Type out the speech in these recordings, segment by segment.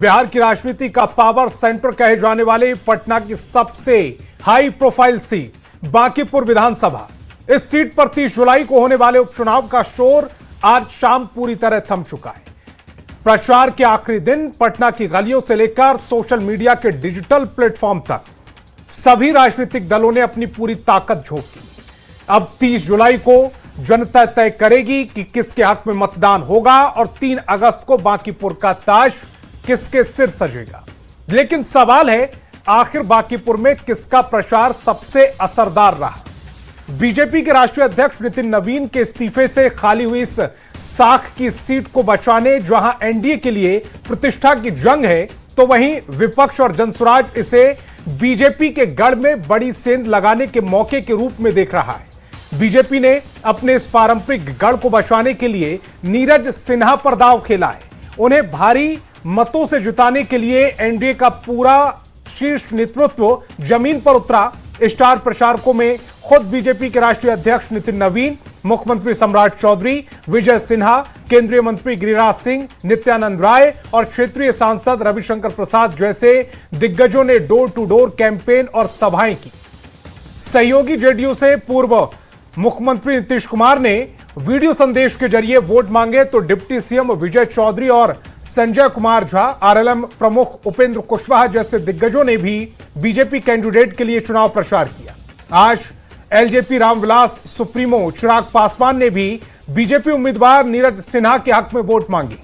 बिहार की राजनीति का पावर सेंटर कहे जाने वाले पटना की सबसे हाई प्रोफाइल सीट बांकीपुर विधानसभा। इस सीट पर 30 जुलाई को होने वाले उपचुनाव का शोर आज शाम पूरी तरह थम चुका है। प्रचार के आखिरी दिन पटना की गलियों से लेकर सोशल मीडिया के डिजिटल प्लेटफॉर्म तक सभी राजनीतिक दलों ने अपनी पूरी ताकत झोंक दी। अब 30 जुलाई को जनता तय करेगी कि किसके हक में मतदान होगा और 3 अगस्त को बांकीपुर का ताज किसके सिर सजेगा। लेकिन सवाल है, आखिर बांकीपुर में किसका प्रचार सबसे असरदार रहा? बीजेपी के राष्ट्रीय अध्यक्ष नितिन नवीन के इस्तीफे से खाली हुई इस साख की सीट को बचाने जहां एनडीए के लिए प्रतिष्ठा की जंग है, तो वहीं विपक्ष और जनसुराज इसे बीजेपी के गढ़ में बड़ी सेंध लगाने के मौके के रूप में देख रहा है। बीजेपी ने अपने इस पारंपरिक गढ़ को बचाने के लिए नीरज सिन्हा पर दांव खेला है। उन्हें भारी मतों से जिताने के लिए एनडीए का पूरा शीर्ष नेतृत्व जमीन पर उतरा। स्टार प्रचारकों में खुद बीजेपी के राष्ट्रीय अध्यक्ष नितिन नवीन, मुख्यमंत्री सम्राट चौधरी, विजय सिन्हा, केंद्रीय मंत्री गिरिराज सिंह, नित्यानंद राय और क्षेत्रीय सांसद रविशंकर प्रसाद जैसे दिग्गजों ने डोर टू डोर कैंपेन और सभाएं की। सहयोगी जेडीयू से पूर्व मुख्यमंत्री नीतीश कुमार ने वीडियो संदेश के जरिए वोट मांगे, तो डिप्टी सीएम विजय चौधरी और संजय कुमार झा, आरएलएम प्रमुख उपेंद्र कुशवाहा जैसे दिग्गजों ने भी बीजेपी कैंडिडेट के लिए चुनाव प्रचार किया। आज एलजेपी रामविलास सुप्रीमो चिराग पासवान ने भी बीजेपी उम्मीदवार नीरज सिन्हा के हक में वोट मांगी।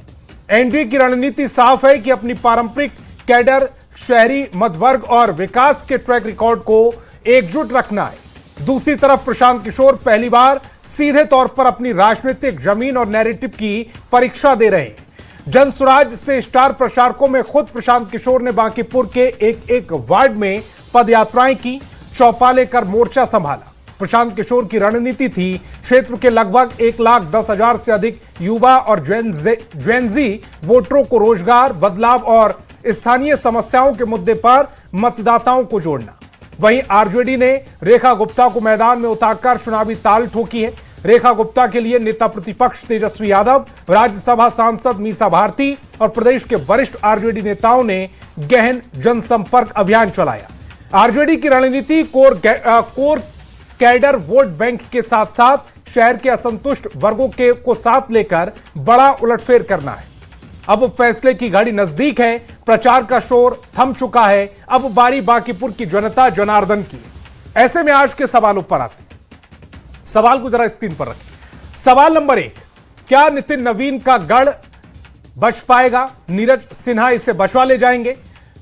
एनडीए की रणनीति साफ है कि अपनी पारंपरिक कैडर, शहरी मध्यवर्ग और विकास के ट्रैक रिकॉर्ड को एकजुट रखना है। दूसरी तरफ प्रशांत किशोर पहली बार सीधे तौर पर अपनी राजनीतिक जमीन और नैरेटिव की परीक्षा दे रहे हैं। जनसुराज से स्टार प्रचारकों में खुद प्रशांत किशोर ने बांकीपुर के एक वार्ड में पदयात्राएं की, चौपाले कर मोर्चा संभाला। प्रशांत किशोर की रणनीति थी क्षेत्र के लगभग 1,10,000 से अधिक युवा और जेनजी वोटरों को रोजगार, बदलाव और स्थानीय समस्याओं के मुद्दे पर मतदाताओं को जोड़ना। वहीं आरजेडी ने रेखा गुप्ता को मैदान में उतारकर चुनावी ताल ठोकी है। रेखा गुप्ता के लिए नेता प्रतिपक्ष तेजस्वी यादव, राज्यसभा सांसद मीसा भारती और प्रदेश के वरिष्ठ आरजेडी नेताओं ने गहन जनसंपर्क अभियान चलाया। आरजेडी की रणनीति कोर कैडर वोट बैंक के साथ साथ शहर के असंतुष्ट वर्गों को साथ लेकर बड़ा उलटफेर करना है। अब फैसले की घड़ी नजदीक है, प्रचार का शोर थम चुका है। अब बारी बांकीपुर की जनता जनार्दन की। ऐसे में आज के सवालों पर आते हैं। सवाल को जरा स्क्रीन पर रखें। सवाल नंबर 1, क्या नितिन नवीन का गढ़ बच पाएगा? नीरज सिन्हा इसे बचवा ले जाएंगे?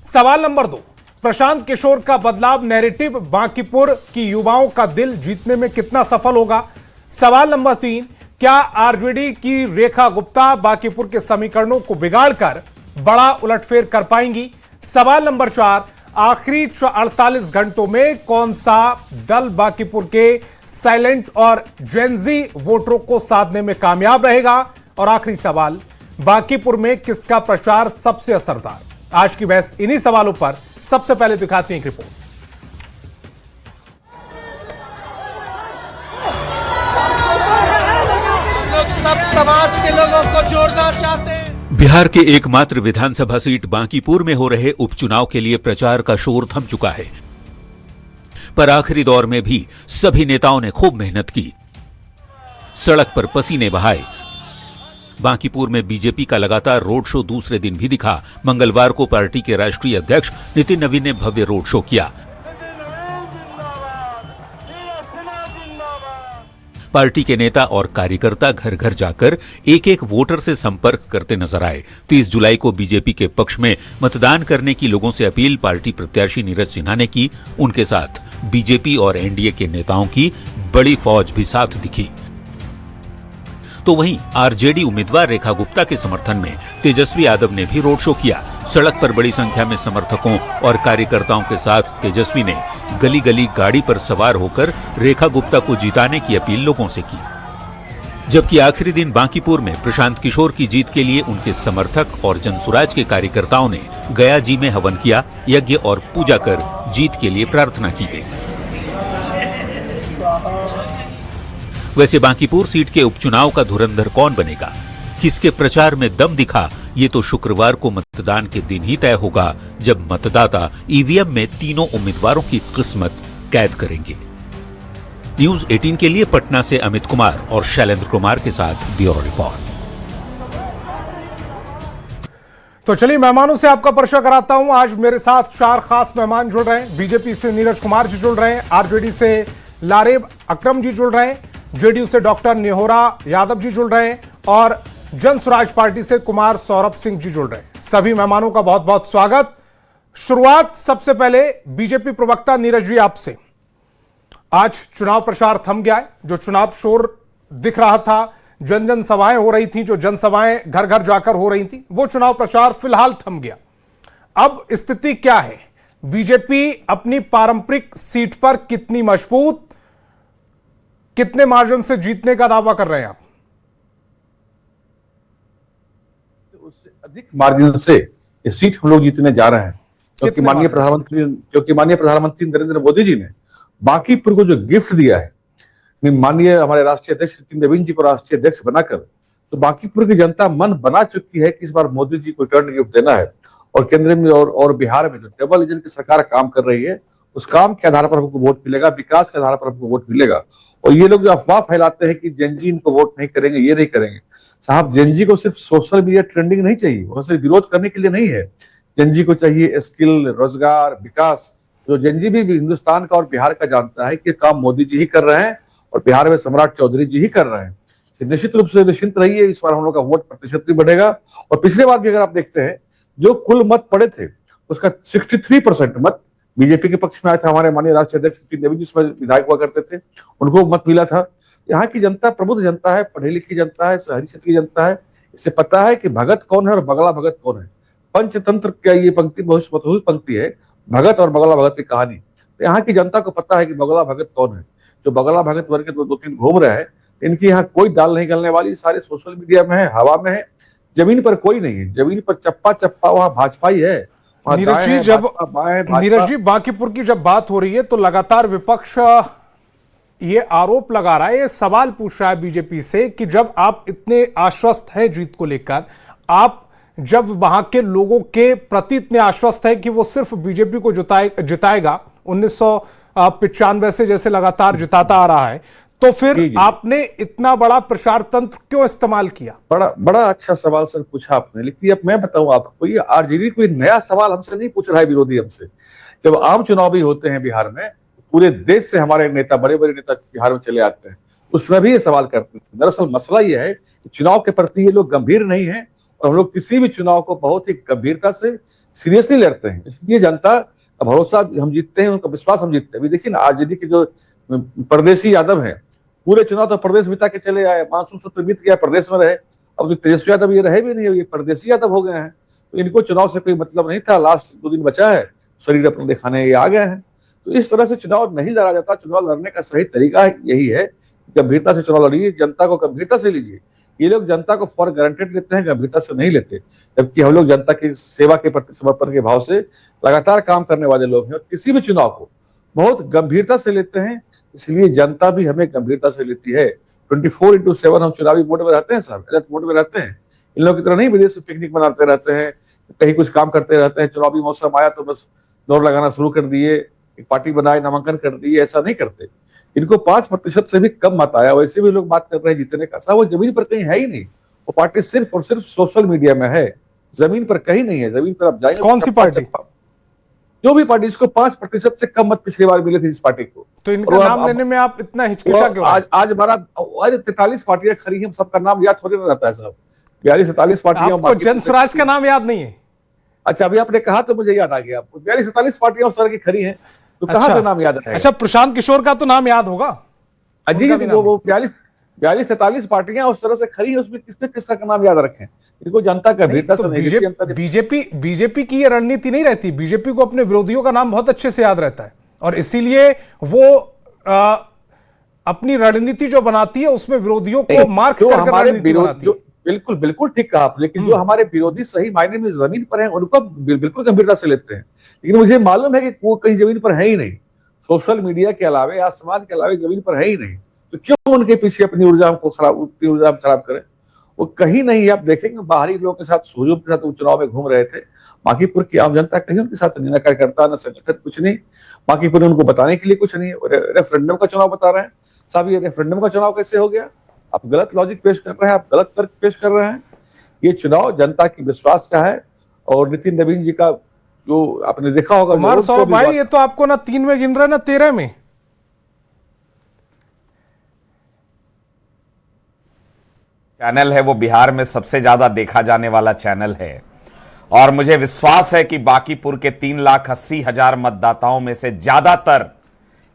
सवाल नंबर 2, प्रशांत किशोर का बदलाव नैरेटिव बांकीपुर की युवाओं का दिल जीतने में कितना सफल होगा? सवाल नंबर 3, क्या आरजेडी की रेखा गुप्ता बांकीपुर के समीकरणों को बिगाड़कर बड़ा उलटफेर कर पाएंगी? सवाल नंबर 4, आखिरी 48 घंटों में कौन सा दल बांकीपुर के साइलेंट और जेनजी वोटरों को साधने में कामयाब रहेगा? और आखिरी सवाल, बांकीपुर में किसका प्रचार सबसे असरदार? आज की बहस इन्हीं सवालों पर। सबसे पहले दिखाते हैं एक रिपोर्ट। सब समाज के लोगों को जोड़ना चाहते हैं। बिहार के एकमात्र विधानसभा सीट बांकीपुर में हो रहे उपचुनाव के लिए प्रचार का शोर थम चुका है, पर आखिरी दौर में भी सभी नेताओं ने खूब मेहनत की, सड़क पर पसीने बहाए। बांकीपुर में बीजेपी का लगातार रोड शो दूसरे दिन भी दिखा। मंगलवार को पार्टी के राष्ट्रीय अध्यक्ष नितिन नवीन ने भव्य रोड शो किया। पार्टी के नेता और कार्यकर्ता घर घर जाकर एक एक वोटर से संपर्क करते नजर आए। 30 जुलाई को बीजेपी के पक्ष में मतदान करने की लोगों से अपील पार्टी प्रत्याशी नीरज सिन्हा ने की। उनके साथ बीजेपी और एनडीए के नेताओं की बड़ी फौज भी साथ दिखी। तो वहीं आरजेडी उम्मीदवार रेखा गुप्ता के समर्थन में तेजस्वी यादव ने भी रोड शो किया। सड़क पर बड़ी संख्या में समर्थकों और कार्यकर्ताओं के साथ तेजस्वी ने गली गली गाड़ी पर सवार होकर रेखा गुप्ता को जिताने की अपील लोगों से की। जबकि आखिरी दिन बांकीपुर में प्रशांत किशोर की जीत के लिए उनके समर्थक और जनसुराज के कार्यकर्ताओं ने गया जी में हवन किया, यज्ञ और पूजा कर जीत के लिए प्रार्थना की गई। वैसे बांकीपुर सीट के उपचुनाव का धुरंधर कौन बनेगा? किसके प्रचार में दम दिखा, ये तो शुक्रवार को मतदान के दिन ही तय होगा, जब मतदाता ईवीएम में तीनों उम्मीदवारों की किस्मत कैद करेंगे। न्यूज 18 के लिए पटना से अमित कुमार और शैलेंद्र कुमार के साथ ब्यूरो रिपोर्ट। तो चलिए मेहमानों से आपका परिचय कराता हूं। आज मेरे साथ 4 खास मेहमान जुड़ रहे हैं। बीजेपी से नीरज कुमार जी जुड़ रहे हैं, आरजेडी से लारेब अकरम जी जुड़ रहे हैं, जेडीयू से डॉक्टर नेहोरा यादव जी जुड़ रहे हैं और जन स्वराज पार्टी से कुमार सौरभ सिंह जी जुड़ रहे हैं। सभी मेहमानों का बहुत बहुत स्वागत। शुरुआत सबसे पहले बीजेपी प्रवक्ता नीरज जी आपसे। आज चुनाव प्रचार थम गया है। जो चुनाव शोर दिख रहा था, जन सभाएं हो रही थी, जो जनसभाएं घर घर जाकर हो रही थी, वो चुनाव प्रचार फिलहाल थम गया। अब स्थिति क्या है? बीजेपी अपनी पारंपरिक सीट पर कितनी मजबूत, कितने मार्जिन से जीतने का दावा कर रहे हैं आप? उससे अधिक मार्जिन से ये सीट हम लोग जीतने जा रहे हैं, क्योंकि माननीय प्रधानमंत्री नरेंद्र मोदी जी ने बांकीपुर को जो गिफ्ट दिया है, माननीय हमारे राष्ट्रीय अध्यक्ष नितिन नवीन जी को राष्ट्रीय अध्यक्ष बनाकर, तो बांकीपुर की जनता मन बना चुकी है कि इस बार मोदी जी को रिटर्न गिफ्ट देना है। और केंद्र में और बिहार में जो डबल इंजन की सरकार काम कर रही है, उस काम के आधार पर हमको वोट मिलेगा, विकास के आधार पर हमको वोट मिलेगा। और ये लोग जो अफवाह फैलाते हैं कि जेनजी इनको वोट नहीं करेंगे, ये नहीं करेंगे, साहब जेनजी को सिर्फ सोशल मीडिया ट्रेंडिंग नहीं चाहिए, वो सिर्फ विरोध करने के लिए नहीं है। जेनजी को चाहिए स्किल, रोजगार, विकास। जो जेनजी भी हिंदुस्तान का और बिहार का जानता है कि काम मोदी जी ही कर रहे हैं और बिहार में सम्राट चौधरी जी ही कर रहे हैं। निश्चित रूप से निश्चिंत रहिए, इस बार हम लोग का वोट प्रतिशत भी बढ़ेगा। और पिछले बार भी अगर आप देखते हैं, जो कुल मत पड़े थे उसका 63% मत बीजेपी के पक्ष में आया था। हमारे माननीय राष्ट्रीय अध्यक्ष नितिन नवीन जी विधायक हुआ करते थे, उनको मत मिला था। यहाँ की जनता प्रबुद्ध जनता है, पढ़ी लिखी जनता है, शहरी क्षेत्र की जनता है। इसे पता है कि भगत कौन है और बगला भगत कौन है। पंचतंत्र क्या ये पंक्ति बहुत मशहूर पंक्ति है, भगत और बगला भगत की कहानी। तो यहाँ की जनता को पता है कि बगला भगत कौन है। जो बगला भगत वर्ग के दो तीन घूम रहे हैं, इनकी यहाँ कोई दाल नहीं गलने वाली। सारे सोशल मीडिया में है, हवा में है, जमीन पर कोई नहीं है। जमीन पर चप्पा चप्पा वहां भाजपा ही है। नीरज जी, बांकीपुर की जब बात हो रही है तो लगातार विपक्ष ये आरोप लगा रहा है, ये सवाल पूछ रहा है बीजेपी से कि जब आप इतने आश्वस्त हैं जीत को लेकर, आप जब वहां के लोगों के प्रति इतने आश्वस्त है कि वो सिर्फ बीजेपी को जिताएगा, 1995 से जैसे लगातार जिताता आ रहा है, तो फिर आपने इतना बड़ा प्रचार तंत्र क्यों इस्तेमाल किया? बड़ा अच्छा सवाल सर पूछा आपने। लेकिन अब मैं बताऊं आपको, ये आरजेडी कोई नया सवाल हमसे नहीं पूछ रहा है, विरोधी हमसे। जब आम चुनाव भी होते हैं बिहार में, पूरे देश से हमारे नेता, बड़े बड़े नेता बिहार में चले आते हैं, उसमें भी ये सवाल करते हैं। दरअसल मसला ये है कि चुनाव के प्रति ये लोग गंभीर नहीं है और हम लोग किसी भी चुनाव को बहुत ही गंभीरता से सीरियसली लड़ते हैं। इसलिए जनता का भरोसा हम जीतते हैं, उनका विश्वास हम जीतते हैं। अभी देखिए ना, आरजेडी के जो परदेशी यादव हैं, पूरे चुनाव तो प्रदेश बिता के चले आए, मानसून सत्र बीत गया, प्रदेश में रहे। अब जो तेजस्वी यादव ये रहे भी नहीं, ये परदेशी यादव हो गए हैं। तो इनको चुनाव से कोई मतलब नहीं था, लास्ट 2 दिन बचा है, शरीर अपने दिखाने ये आ गए हैं। तो इस तरह से चुनाव नहीं लड़ा जाता। चुनाव लड़ने का सही तरीका यही है, गंभीरता से चुनाव लड़िए, जनता को गंभीरता से लीजिए। ये लोग जनता को फॉर गारंटेड लेते हैं, गंभीरता से नहीं लेते। जबकि हम लोग जनता की सेवा के प्रति समर्पण के भाव से लगातार काम करने वाले लोग हैं और किसी भी चुनाव को बहुत गंभीरता से लेते हैं। इसलिए जनता भी हमें गंभीरता से लेती है। 24/7 हम चुनावी मोड में रहते हैं साहब, अलर्ट मोड में रहते हैं। इन लोगों की तरह नहीं विदेश में पिकनिक मनाते रहते हैं, कहीं कुछ काम करते रहते हैं। चुनावी मौसम आया तो बस दौड़ लगाना शुरू कर दिए, एक पार्टी बनाए, नामांकन कर दिए, ऐसा नहीं करते। इनको 5% से भी कम मत आया, वैसे भी लोग बात कर रहे हैं जीतने का। साहब वो जमीन पर कहीं है ही नहीं, वो पार्टी सिर्फ और सिर्फ सोशल मीडिया में है, जमीन पर कहीं नहीं है। जमीन पर आप जाएंगे, कौन सी पार्टी? जो भी पार्टी, इसको 5% से कम मत पिछली बार मिले थे इस पार्टी को। तो इनका नाम लेने में आप इतना हिचकिचा क्यों? आज हमारा 43 पार्टियां खड़ी हैं, सबका नाम याद थोड़ी ना रहता है साहब। 42-43 पार्टियां। आपको जन स्वराज का नाम याद नहीं है? अच्छा, अभी आपने कहा तो मुझे याद आ गया। 42-43 पार्टियां उस तरह की खड़ी हैं, तो कहां से नाम याद रहेगा? अच्छा, प्रशांत किशोर का तो नाम याद होगा। जी, वो 42-43 पार्टियां उस तरह से खड़ी है, उसमें किसका नाम याद रखें? इनको जनता का भीतर से नहीं। बीजेपी की ये रणनीति नहीं रहती। बीजेपी को अपने विरोधियों का नाम बहुत अच्छे से याद रहता है और इसीलिए वो अपनी रणनीति जो बनाती है उसमें विरोधियों को मार्क करके रणनीति बनाती है। बिल्कुल बिल्कुल ठीक कहा आप। लेकिन जो हमारे विरोधी सही मायने में जमीन पर हैं, उनको बिल्कुल गंभीरता से लेते हैं। लेकिन मुझे मालूम है कि वो कहीं जमीन पर है ही नहीं, सोशल मीडिया के अलावे, आसमान के अलावे जमीन पर है ही नहीं। तो क्यों उनके पीछे अपनी ऊर्जा खराब करें? वो कहीं नहीं, आप देखेंगे बाहरी लोगों के साथ, हुजूम के साथ वो चुनाव में घूम रहे थे। बांकीपुर की आम जनता कहीं उनके साथ नहीं, न कार्यकर्ता न संगठन, कुछ नहीं। बांकीपुर ने उनको बताने के लिए कुछ नहीं। रेफरेंडम का चुनाव बता रहे हैं साहब, ये रेफरेंडम का चुनाव कैसे हो गया? आप गलत लॉजिक पेश कर रहे हैं, आप गलत तर्क पेश कर रहे हैं। ये चुनाव जनता की विश्वास का है। और नितिन नवीन जी का जो आपने देखा होगा, कुमार सौरभ भाई, ये तो आपको ना 3 में गिन रहे ना 13 में। चैनल है वो बिहार में सबसे ज्यादा देखा जाने वाला चैनल है, और मुझे विश्वास है कि बांकीपुर के 3,80,000 मतदाताओं में से ज्यादातर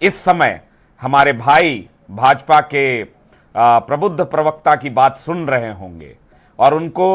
इस समय हमारे भाई भाजपा के प्रबुद्ध प्रवक्ता की बात सुन रहे होंगे और उनको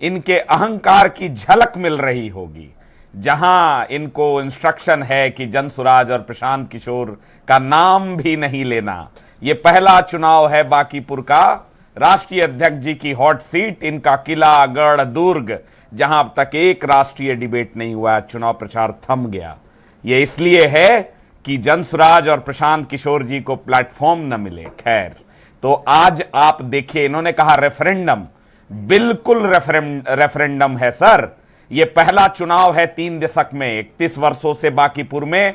इनके अहंकार की झलक मिल रही होगी, जहां इनको इंस्ट्रक्शन है कि जनसुराज और प्रशांत किशोर का नाम भी नहीं लेना। यह पहला चुनाव है बांकीपुर का, राष्ट्रीय अध्यक्ष जी की हॉट सीट, इनका किला, गढ़, दुर्ग, जहां अब तक एक राष्ट्रीय डिबेट नहीं हुआ, चुनाव प्रचार थम गया। यह इसलिए है कि जनसुराज और प्रशांत किशोर जी को प्लेटफॉर्म न मिले। खैर, तो आज आप देखिए, इन्होंने कहा रेफरेंडम, बिल्कुल रेफरेंडम है सर। यह पहला चुनाव है 3 दशक में, 31 वर्षों से बांकीपुर में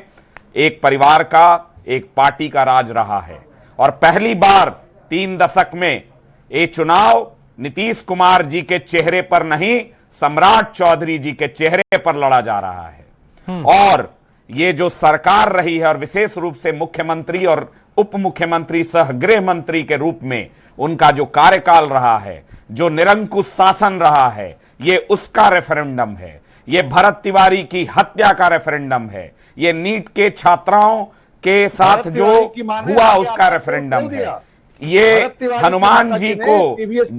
एक परिवार का, एक पार्टी का राज रहा है, और पहली बार 3 दशक में ये चुनाव नीतीश कुमार जी के चेहरे पर नहीं, सम्राट चौधरी जी के चेहरे पर लड़ा जा रहा है। और ये जो सरकार रही है, और विशेष रूप से मुख्यमंत्री और उप मुख्यमंत्री सह गृह मंत्री के रूप में उनका जो कार्यकाल रहा है, जो निरंकुश शासन रहा है, ये उसका रेफरेंडम है। ये भरत तिवारी की हत्या का रेफरेंडम है। ये नीट के छात्राओं के साथ जो हुआ उसका रेफरेंडम है। ये हनुमान जी को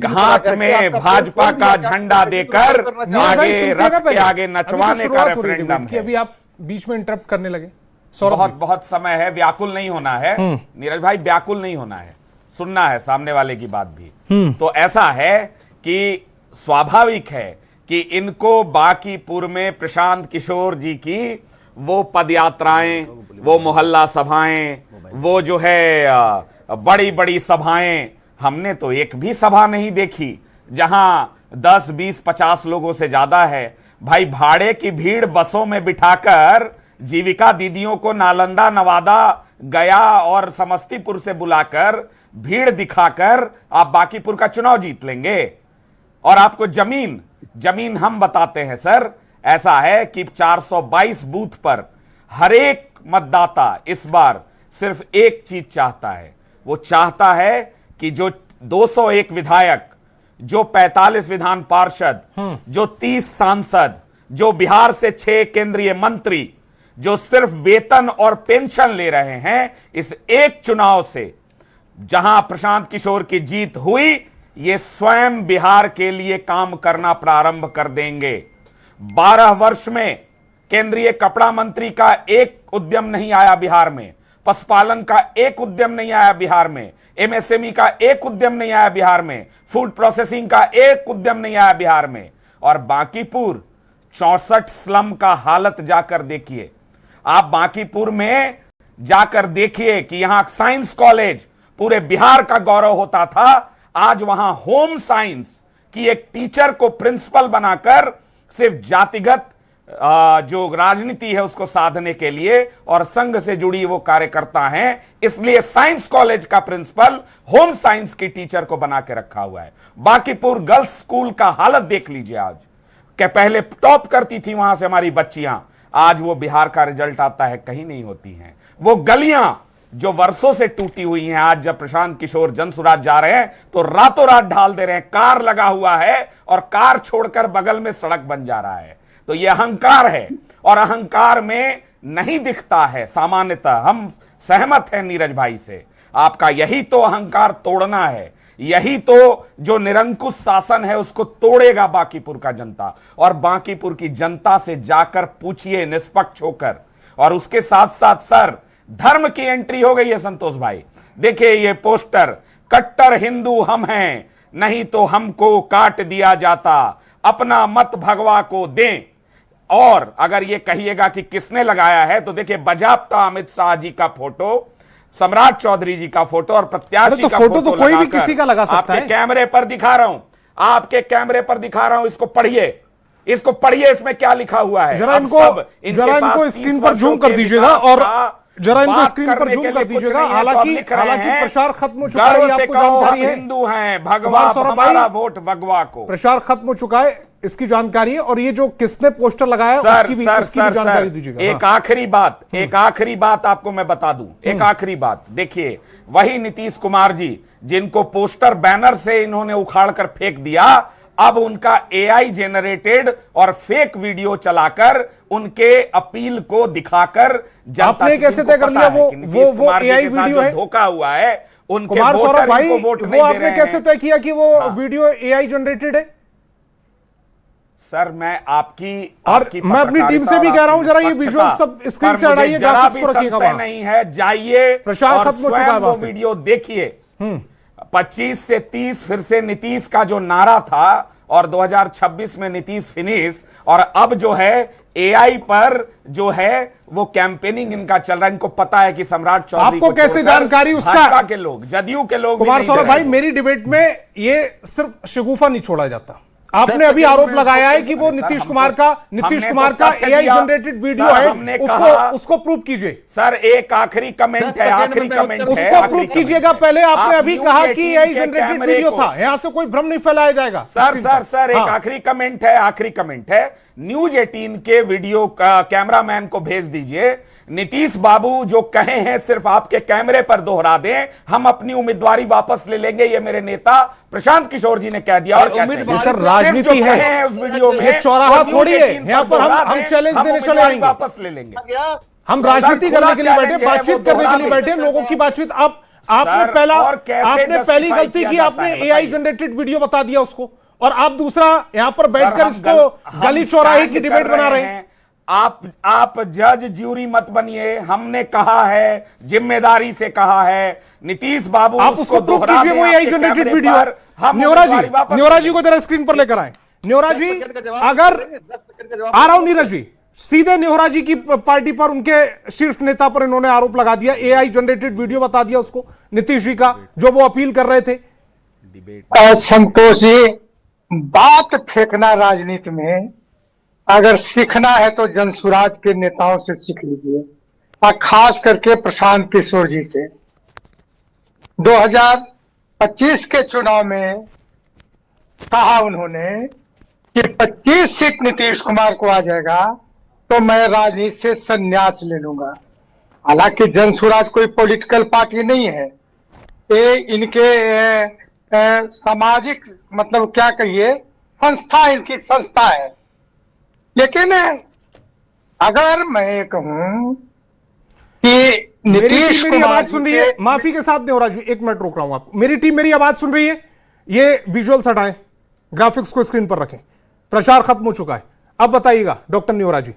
हाथ में भाजपा का झंडा देकर आगे रथ के आगे नचवाने का रेफरेंडम है। अभी आप बीच में इंटरप्ट करने लगे। बहुत समय है, व्याकुल नहीं होना है नीरज भाई, व्याकुल नहीं होना है, सुनना है सामने वाले की बात भी। तो ऐसा है कि स्वाभाविक है कि इनको बांकीपुर में प्रशांत किशोर जी की वो पदयात्राएं, वो मोहल्ला सभाएं, वो जो है बड़ी बड़ी सभाएं, हमने तो एक भी सभा नहीं देखी जहां 10, 20, 50 लोगों से ज्यादा है। भाई, भाड़े की भीड़ बसों में बिठाकर जीविका दीदियों को नालंदा, नवादा, गया और समस्तीपुर से बुलाकर भीड़ दिखाकर आप बांकीपुर का चुनाव जीत लेंगे। और आपको जमीन हम बताते हैं सर। ऐसा है कि 422 बूथ पर हर एक मतदाता इस बार सिर्फ एक चीज चाहता है। वो चाहता है कि जो 201 विधायक, जो 45 विधान पार्षद, जो 30 सांसद, जो बिहार से 6 केंद्रीय मंत्री, जो सिर्फ वेतन और पेंशन ले रहे हैं, इस एक चुनाव से जहां प्रशांत किशोर की जीत हुई, ये स्वयं बिहार के लिए काम करना प्रारंभ कर देंगे। 12 वर्ष में केंद्रीय कपड़ा मंत्री का एक उद्यम नहीं आया बिहार में, पशुपालन का एक उद्यम नहीं आया बिहार में, एमएसएमई का एक उद्यम नहीं आया बिहार में, फूड प्रोसेसिंग का एक उद्यम नहीं आया बिहार में। और बांकीपुर 64 स्लम का हालत जाकर देखिए। आप बांकीपुर में जाकर देखिए कि यहां साइंस कॉलेज पूरे बिहार का गौरव होता था, आज वहां होम साइंस की एक टीचर को प्रिंसिपल बनाकर सिर्फ जातिगत जो राजनीति है उसको साधने के लिए और संघ से जुड़ी वो कार्यकर्ता हैं, इसलिए साइंस कॉलेज का प्रिंसिपल होम साइंस की टीचर को बना के रखा हुआ है। बांकीपुर गर्ल्स स्कूल का हालत देख लीजिए आज, कि पहले टॉप करती थी वहां से हमारी बच्चियां, आज वो बिहार का रिजल्ट आता है कहीं नहीं होती हैं। वो गलियां जो वर्षों से टूटी हुई हैं, आज जब प्रशांत किशोर जनसुराज जा रहे हैं तो रातों रात ढाल दे रहे हैं। कार लगा हुआ है और कार छोड़कर बगल में सड़क बन जा रहा है। तो ये अहंकार है, और अहंकार में नहीं दिखता है सामान्यतः। हम सहमत हैं नीरज भाई से, आपका यही तो अहंकार तोड़ना है, यही तो जो निरंकुश शासन है उसको तोड़ेगा बांकीपुर का जनता। और बांकीपुर की जनता से जाकर पूछिए निष्पक्ष होकर। और उसके साथ साथ सर, धर्म की एंट्री हो गई है संतोष भाई। देखिए ये पोस्टर, कट्टर हिंदू हम हैं, नहीं तो हमको काट दिया जाता, अपना मत भगवा को दें। और अगर ये कहिएगा कि किसने लगाया है, तो देखिए बजाप्ता अमित शाह जी का फोटो, सम्राट चौधरी जी का फोटो और प्रत्याशी तो का फोटो तो कोई भी किसी का लगा सकता आपके है। कैमरे पर दिखा रहा हूं, आपके कैमरे पर दिखा रहा हूं, इसको पढ़िए, इसको पढ़िए, इसमें क्या लिखा हुआ है। जरा इनको स्क्रीन पर जूम कर दीजिएगा और जरा इनको स्क्रीन पर जूम कर दीजिएगा। हालांकि प्रचार खत्म हो चुका है, आपको जानकारी है। हिंदू हैं, भगवा हमारा वोट भगवा को। प्रचार खत्म हो चुका है, इसकी जानकारी है। और ये जो किसने पोस्टर लगाया उसकी भी जानकारी दीजिएगा। एक आखिरी बात आपको मैं बता दूं, एक आखिरी बात। देखिए, वही नीतीश कुमार जी जिनको पोस्टर बैनर से इन्होंने उखाड़ कर फेंक दिया, अब उनका एआई जेनरेटेड और फेक वीडियो चलाकर उनके अपील को दिखाकर आपने कैसे तय कर लिया वो एआई वीडियो है? धोखा हुआ है उनके कुमार सौरभ भाई, वोट वो आपने कैसे तय किया कि वो वीडियो एआई जनरेटेड है? सर, मैं मैं अपनी टीम से भी कह रहा हूं, जरा ये विजुअल सब स्क्रीन से हटाइए, ग्राफिक्स को रखिएगा वहां। नहीं है, जाइए प्रचार खत्म हो चुका है, वो वीडियो देखिए। 25 से 30 फिर से नीतीश का जो नारा था और 2026 में नीतीश फिनिश, और अब जो है एआई पर जो है वो कैंपेनिंग इनका चल रहा है। इनको पता है कि सम्राट चौधरी आपको कैसे जानकारी उसका? भाजपा के लोग, जदयू के लोग। कुमार सौरभ भाई, मेरी डिबेट में ये सिर्फ शगुफा नहीं छोड़ा जाता। आपने अभी आरोप लगाया है कि वो नीतीश कुमार का एआई जनरेटेड वीडियो है, उसको प्रूव कीजिए। सर, एक आखिरी कमेंट है, उसको प्रूव कीजिएगा। पहले आपने अभी कहा कि एआई जनरेटेड वीडियो था, यहां से कोई भ्रम नहीं फैलाया जाएगा। सर, एक आखिरी कमेंट है। न्यूज 18 के वीडियो का कैमरामैन को भेज दीजिए। नीतीश बाबू जो कहे हैं सिर्फ आपके कैमरे पर दोहरा दें, हम अपनी उम्मीदवारी वापस ले लेंगे, ये मेरे नेता प्रशांत किशोर जी ने कह दिया। और सर, राजनीति है उस वीडियो में, ये चौराहा थोड़ी है। यहाँ पर हम चैलेंज देने चले आएंगे, वापस ले लेंगे। हम राजनीति करने के लिए बैठे, बातचीत करने के लिए बैठे, लोगों की बातचीत। आपने पहली गलती की, आपने एआई जनरेटेड वीडियो बता दिया उसको, और आप दूसरा यहां पर बैठकर इसको गली चौराहे की डिबेट बना रहे हैं। आप जज ज्यूरी मत बनिए। हमने कहा है, जिम्मेदारी से कहा है, नीतीश बाबू आप उसको प्रूव कीजिए, वो एआई जनरेटेड वीडियो है। न्योरा जी को जरा स्क्रीन पर लेकर आए। न्योरा जी, अगर आ रहा हूं, नीरज जी, सीधे न्योरा जी की पार्टी पर, उनके शीर्ष नेता पर इन्होंने आरोप लगा दिया, एआई जनरेटेड वीडियो बता दिया उसको, नीतीश जी का, जो वो अपील कर रहे थे। संतोष जी, बात फेंकना राजनीति में अगर सीखना है तो जनसुराज के नेताओं से सीख लीजिए, और खास करके प्रशांत किशोर जी से। 2025 के चुनाव में कहा उन्होंने कि 25 सीट नीतीश कुमार को आ जाएगा तो मैं राजनीति से संन्यास ले लूंगा। हालांकि जनसुराज कोई पॉलिटिकल पार्टी नहीं है, ये इनके सामाजिक, मतलब क्या कहिए, संस्था, इनकी संस्था है। लेकिन अगर मैं कहूं कि नीतीश मेरी आवाज सुन रही है, माफी के साथ न्योरा जी, 1 मिनट रोक रहा हूं आपको। मेरी टीम मेरी आवाज सुन रही है? ये विजुअल्स हटाएं, ग्राफिक्स को स्क्रीन पर रखें। प्रचार खत्म हो चुका है, अब बताइएगा डॉक्टर न्योरा जी।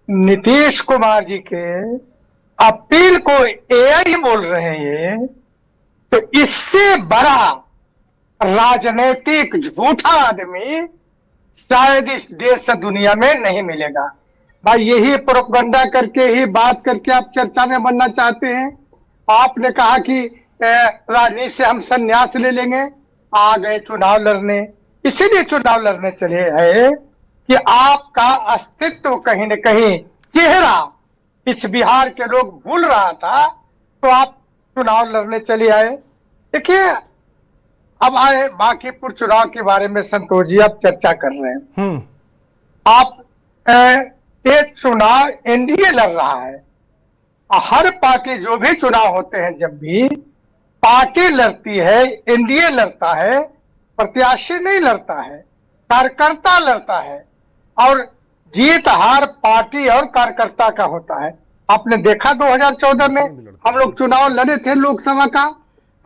नीतीश कुमार जी के अपील को एआई बोल रहे हैं, तो इससे बड़ा राजनीतिक झूठा आदमी शायद इस देश दुनिया में नहीं मिलेगा। भाई, यही प्रोपगंडा करके ही बात करके आप चर्चा में बनना चाहते हैं। आपने कहा कि राजनीति से हम संन्यास ले लेंगे, आ गए चुनाव लड़ने, इसीलिए चुनाव लड़ने चले हैं कि आपका अस्तित्व कहीं न कहीं, चेहरा इस बिहार के लोग भूल रहा था, तो आप चुनाव लड़ने चले आए। देखिए, अब आए बांकीपुर चुनाव के बारे में संतोष जी, आप चर्चा कर रहे हैं। आप ये चुनाव एनडीए लड़ रहा है। हर पार्टी, जो भी चुनाव होते हैं, जब भी पार्टी लड़ती है, एनडीए लड़ता है, प्रत्याशी नहीं लड़ता है, कार्यकर्ता लड़ता है। और जीत हार पार्टी और कार्यकर्ता का होता है। आपने देखा 2014 में हम लोग चुनाव लड़े थे लोकसभा का,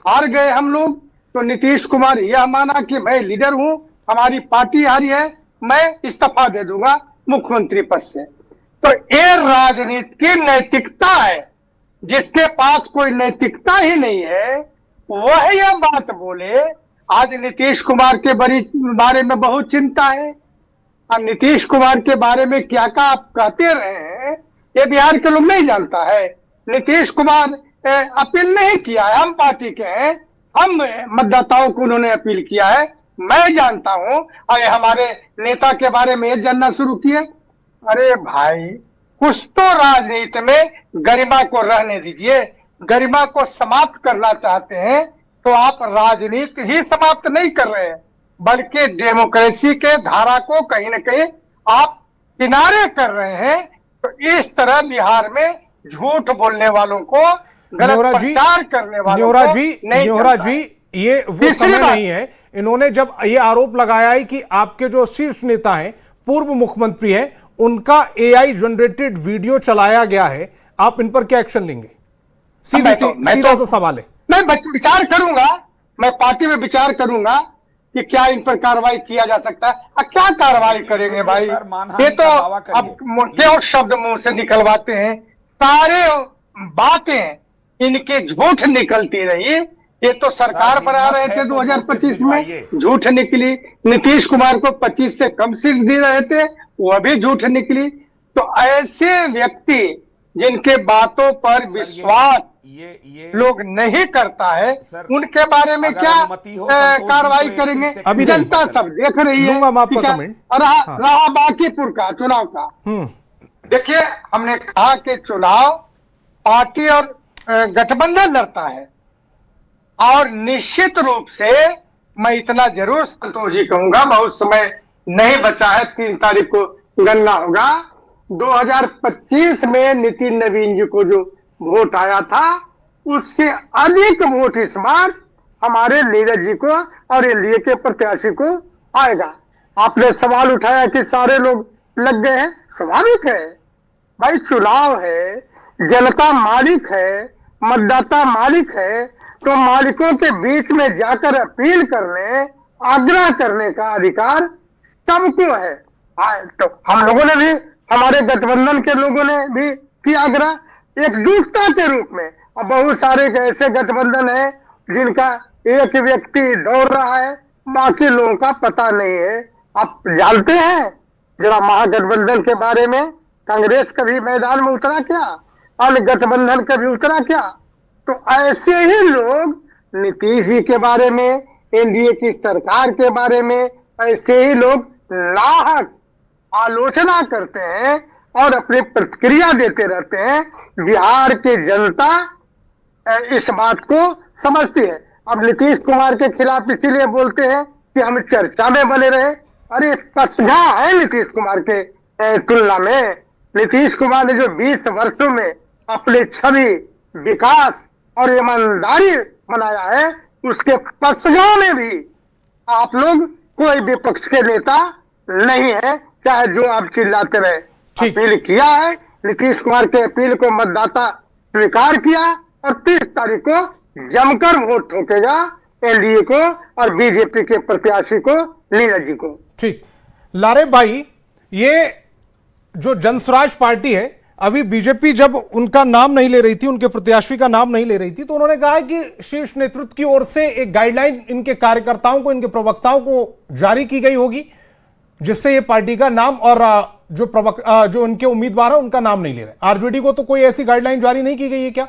हार गए हम लोग, तो नीतीश कुमार यह माना कि मैं लीडर हूं, हमारी पार्टी हारी है, मैं इस्तीफा दे दूंगा मुख्यमंत्री पद से। तो ये राजनीति की नैतिकता है। जिसके पास कोई नैतिकता ही नहीं है वह यह बात बोले। आज नीतीश कुमार के बारे में बहुत चिंता है। अब नीतीश कुमार के बारे में क्या क्या आप कहते रहे हैं, ये बिहार के लोग नहीं जानता है। नीतीश कुमार अपील नहीं किया है, हम पार्टी के हैं, हम मतदाताओं को उन्होंने अपील किया है। मैं जानता हूं, और हमारे नेता के बारे में ये जानना शुरू किए। अरे भाई, कुछ तो राजनीति में गरिमा को रहने दीजिए। गरिमा को समाप्त करना चाहते हैं तो आप राजनीति ही समाप्त नहीं कर रहे हैं, बल्कि डेमोक्रेसी के धारा को कहीं ना कहीं आप किनारे कर रहे हैं। तो इस तरह बिहार में झूठ बोलने वालों को, गलत प्रचार करने वालों को नहीं न्योरा जी, ये वो समय नहीं है। इन्होंने जब ये आरोप लगाया है कि आपके जो शीर्ष नेता हैं, पूर्व मुख्यमंत्री हैं, उनका एआई जनरेटेड वीडियो चलाया गया है, आप इन पर क्या एक्शन लेंगे? सीधा सा सवाल है। मैं विचार करूंगा, मैं पार्टी में विचार करूंगा कि क्या इन पर कार्रवाई किया जा सकता है। अब क्या कार्रवाई करेंगे भाई, ये तो अब क्यों शब्द मुंह से निकलवाते हैं। सारे बातें इनके झूठ निकलती रही। ये तो सरकार पर आ रहे थे 2025 में, झूठ निकली। नीतीश कुमार को 25 से कम सीट दे रहे थे, वह भी झूठ निकली। तो ऐसे व्यक्ति जिनके बातों पर विश्वास लोग नहीं करता है, उनके बारे में क्या कार्रवाई करेंगे? अभी जनता सब देख रही है। रहा बांकीपुर का चुनाव का, देखिए, हमने कहा कि चुनाव पार्टी और गठबंधन लड़ता है, और निश्चित रूप से मैं इतना जरूर संतोष जी कहूंगा, बहुत समय नहीं बचा है, 3 तारीख को गणना होगा। 2025 में नितिन नवीन जी को जो वोट आया था, उससे अधिक वोट इस बार हमारे नीरज जी को और एनडीए के प्रत्याशी को आएगा। आपने सवाल उठाया कि सारे लोग लग गए हैं, स्वाभाविक है भाई, चुनाव है, जनता मालिक है, मतदाता मालिक है, तो मालिकों के बीच में जाकर अपील करने, आग्रह करने का अधिकार सबको है। तो हम लोगों ने भी, हमारे गठबंधन के लोगों ने भी किया आग्रह एकजुटता के रूप में। और बहुत सारे ऐसे गठबंधन है जिनका एक व्यक्ति दौड़ रहा है, बाकी लोगों का पता नहीं है। आप जानते हैं जरा महागठबंधन के बारे में, कांग्रेस कभी मैदान में उतरा क्या? अन्य गठबंधन कभी उतरा क्या? तो ऐसे ही लोग नीतीश जी के बारे में, एनडीए की सरकार के बारे में, ऐसे ही लोग लाहक आलोचना करते हैं और अपनी प्रतिक्रिया देते रहते हैं। बिहार की जनता इस बात को समझती है। अब नीतीश कुमार के खिलाफ इसीलिए बोलते हैं कि हम चर्चा में बने रहे। अरे कसगा है नीतीश कुमार के तुलना में। नीतीश कुमार ने जो 20 वर्षों में अपनी छवि, विकास और ईमानदारी बनाया है, उसके पसगांव में भी आप लोग कोई विपक्ष के नेता नहीं है, चाहे जो आप चिल्लाते रहे। अपील किया है, नीतीश कुमार के अपील को मतदाता स्वीकार किया, और 30 तारीख को जमकर वोट ठोकेगा एनडीए को और बीजेपी के प्रत्याशी को, नीरज जी को। ठीक, लारे भाई, ये जो जनसुराज पार्टी है, अभी बीजेपी जब उनका नाम नहीं ले रही थी, उनके प्रत्याशी का नाम नहीं ले रही थी, तो उन्होंने कहा कि शीर्ष नेतृत्व की ओर से एक गाइडलाइन इनके कार्यकर्ताओं को, इनके प्रवक्ताओं को जारी की गई होगी, जिससे ये पार्टी का नाम और जो उनके उम्मीदवार है उनका नाम नहीं ले रहे। आरजेडी को तो कोई ऐसी गाइडलाइन जारी नहीं की गई है क्या?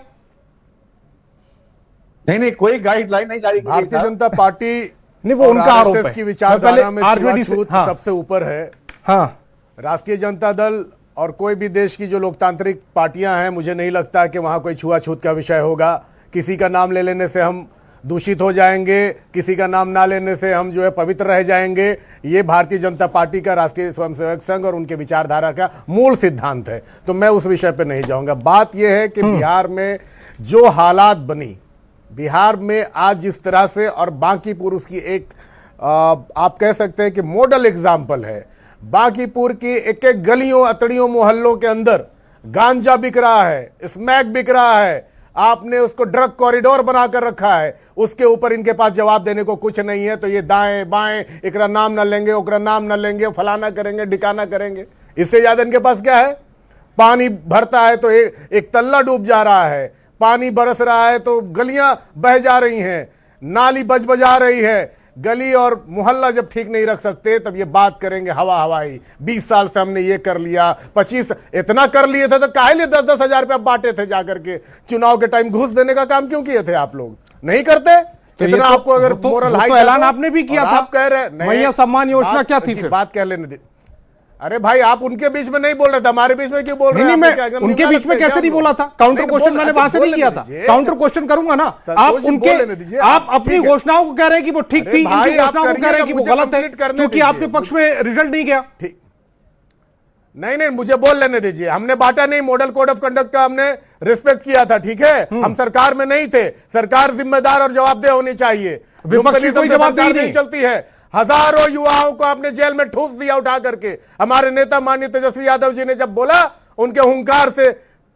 नहीं, कोई गाइडलाइन नहीं जारी की गई। भारतीय जनता पार्टी नहीं, वो उनका आरोप है की विचारधारा में आरजेडी से सबसे ऊपर है। हाँ, राष्ट्रीय जनता दल और कोई भी देश की जो लोकतांत्रिक पार्टियां हैं, मुझे नहीं लगता कि वहां कोई छुआछूत का विषय होगा। किसी का नाम ले लेने से हम दूषित हो जाएंगे, किसी का नाम ना लेने से हम जो है पवित्र रह जाएंगे। ये भारतीय जनता पार्टी का, राष्ट्रीय स्वयंसेवक संघ और उनके विचारधारा का मूल सिद्धांत है। तो मैं उस विषय पर नहीं जाऊंगा। बात यह है कि बिहार में जो हालात बनी, बिहार में आज जिस तरह से, और बांकीपुर उसकी एक आप कह सकते हैं कि मॉडल एग्जाम्पल है। बांकीपुर की एक एक गलियों, अतड़ियों, मोहल्लों के अंदर गांजा बिक रहा है, स्मैक बिक रहा है। आपने उसको ड्रग कॉरिडोर बनाकर रखा है, उसके ऊपर इनके पास जवाब देने को कुछ नहीं है। तो ये दाएं बाएं, एकरा नाम न लेंगे, ओकरा नाम न लेंगे, फलाना करेंगे, डिकाना करेंगे। इससे ज्यादा इनके पास क्या है? पानी भरता है तो एक तल्ला डूब जा रहा है, पानी बरस रहा है तो गलियां बह जा रही हैं, नाली बजा रही है। गली और मोहल्ला जब ठीक नहीं रख सकते, तब ये बात करेंगे हवाई। 20 साल से हमने ये कर लिया, 25 इतना कर लिए थे, तो काहे लिए 10-10 हजार रुपया बांटे थे जाकर के? चुनाव के टाइम घूस देने का काम क्यों किए थे आप लोग? नहीं करते। तो ये इतना तो- आपको अगर वो तो- मोरल वो हाई तो ऐलान आपने भी किया था। आप कह रहे हैं मैया सम्मान योजना क्या थी फिर? बात कह लेने दे। अरे भाई आप उनके बीच में नहीं बोल रहे थे, हमारे बीच में क्यों बोल रहे हैं? नहीं, आपको क्या मैं एकदम उनके निकाल बीच में सकते हैं कैसे नहीं क्या बोला हम था? लोग? काउंटर नहीं, क्वेश्चन बोल- मैंने अच्छा, वहां से नहीं बोलने किया था। दीजिए। काउंटर क्वेश्चन करूंगा ना। संतोष आप जी, उनके बोलने दीजिए। आप अपनी ठीक है। घोषणाओं को कह रहे हैं कि वो ठीक अरे थी, भाई, इनकी आप घोषणाओं को कह रहे हैं कि वो मुझे गलत है कंप्लीट करने क्योंकि दीजिए। आपके पक्ष में रिजल्ट नहीं गया। ठीक, नहीं नहीं मुझे बोल लेने दीजिए। हमने बांटा नहीं, मॉडल कोड ऑफ कंडक्ट का हमने रिस्पेक्ट किया था, ठीक है। हम सरकार में नहीं थे, सरकार जिम्मेदार और जवाबदेह होनी चाहिए। विपक्ष की कोई लुम्पनिज्म से जवाबदेही सरकार नहीं चलती है। हजारों युवाओं को आपने जेल में ठूस दिया उठा करके। हमारे नेता माननीय तेजस्वी यादव जी ने जब बोला, उनके हुंकार से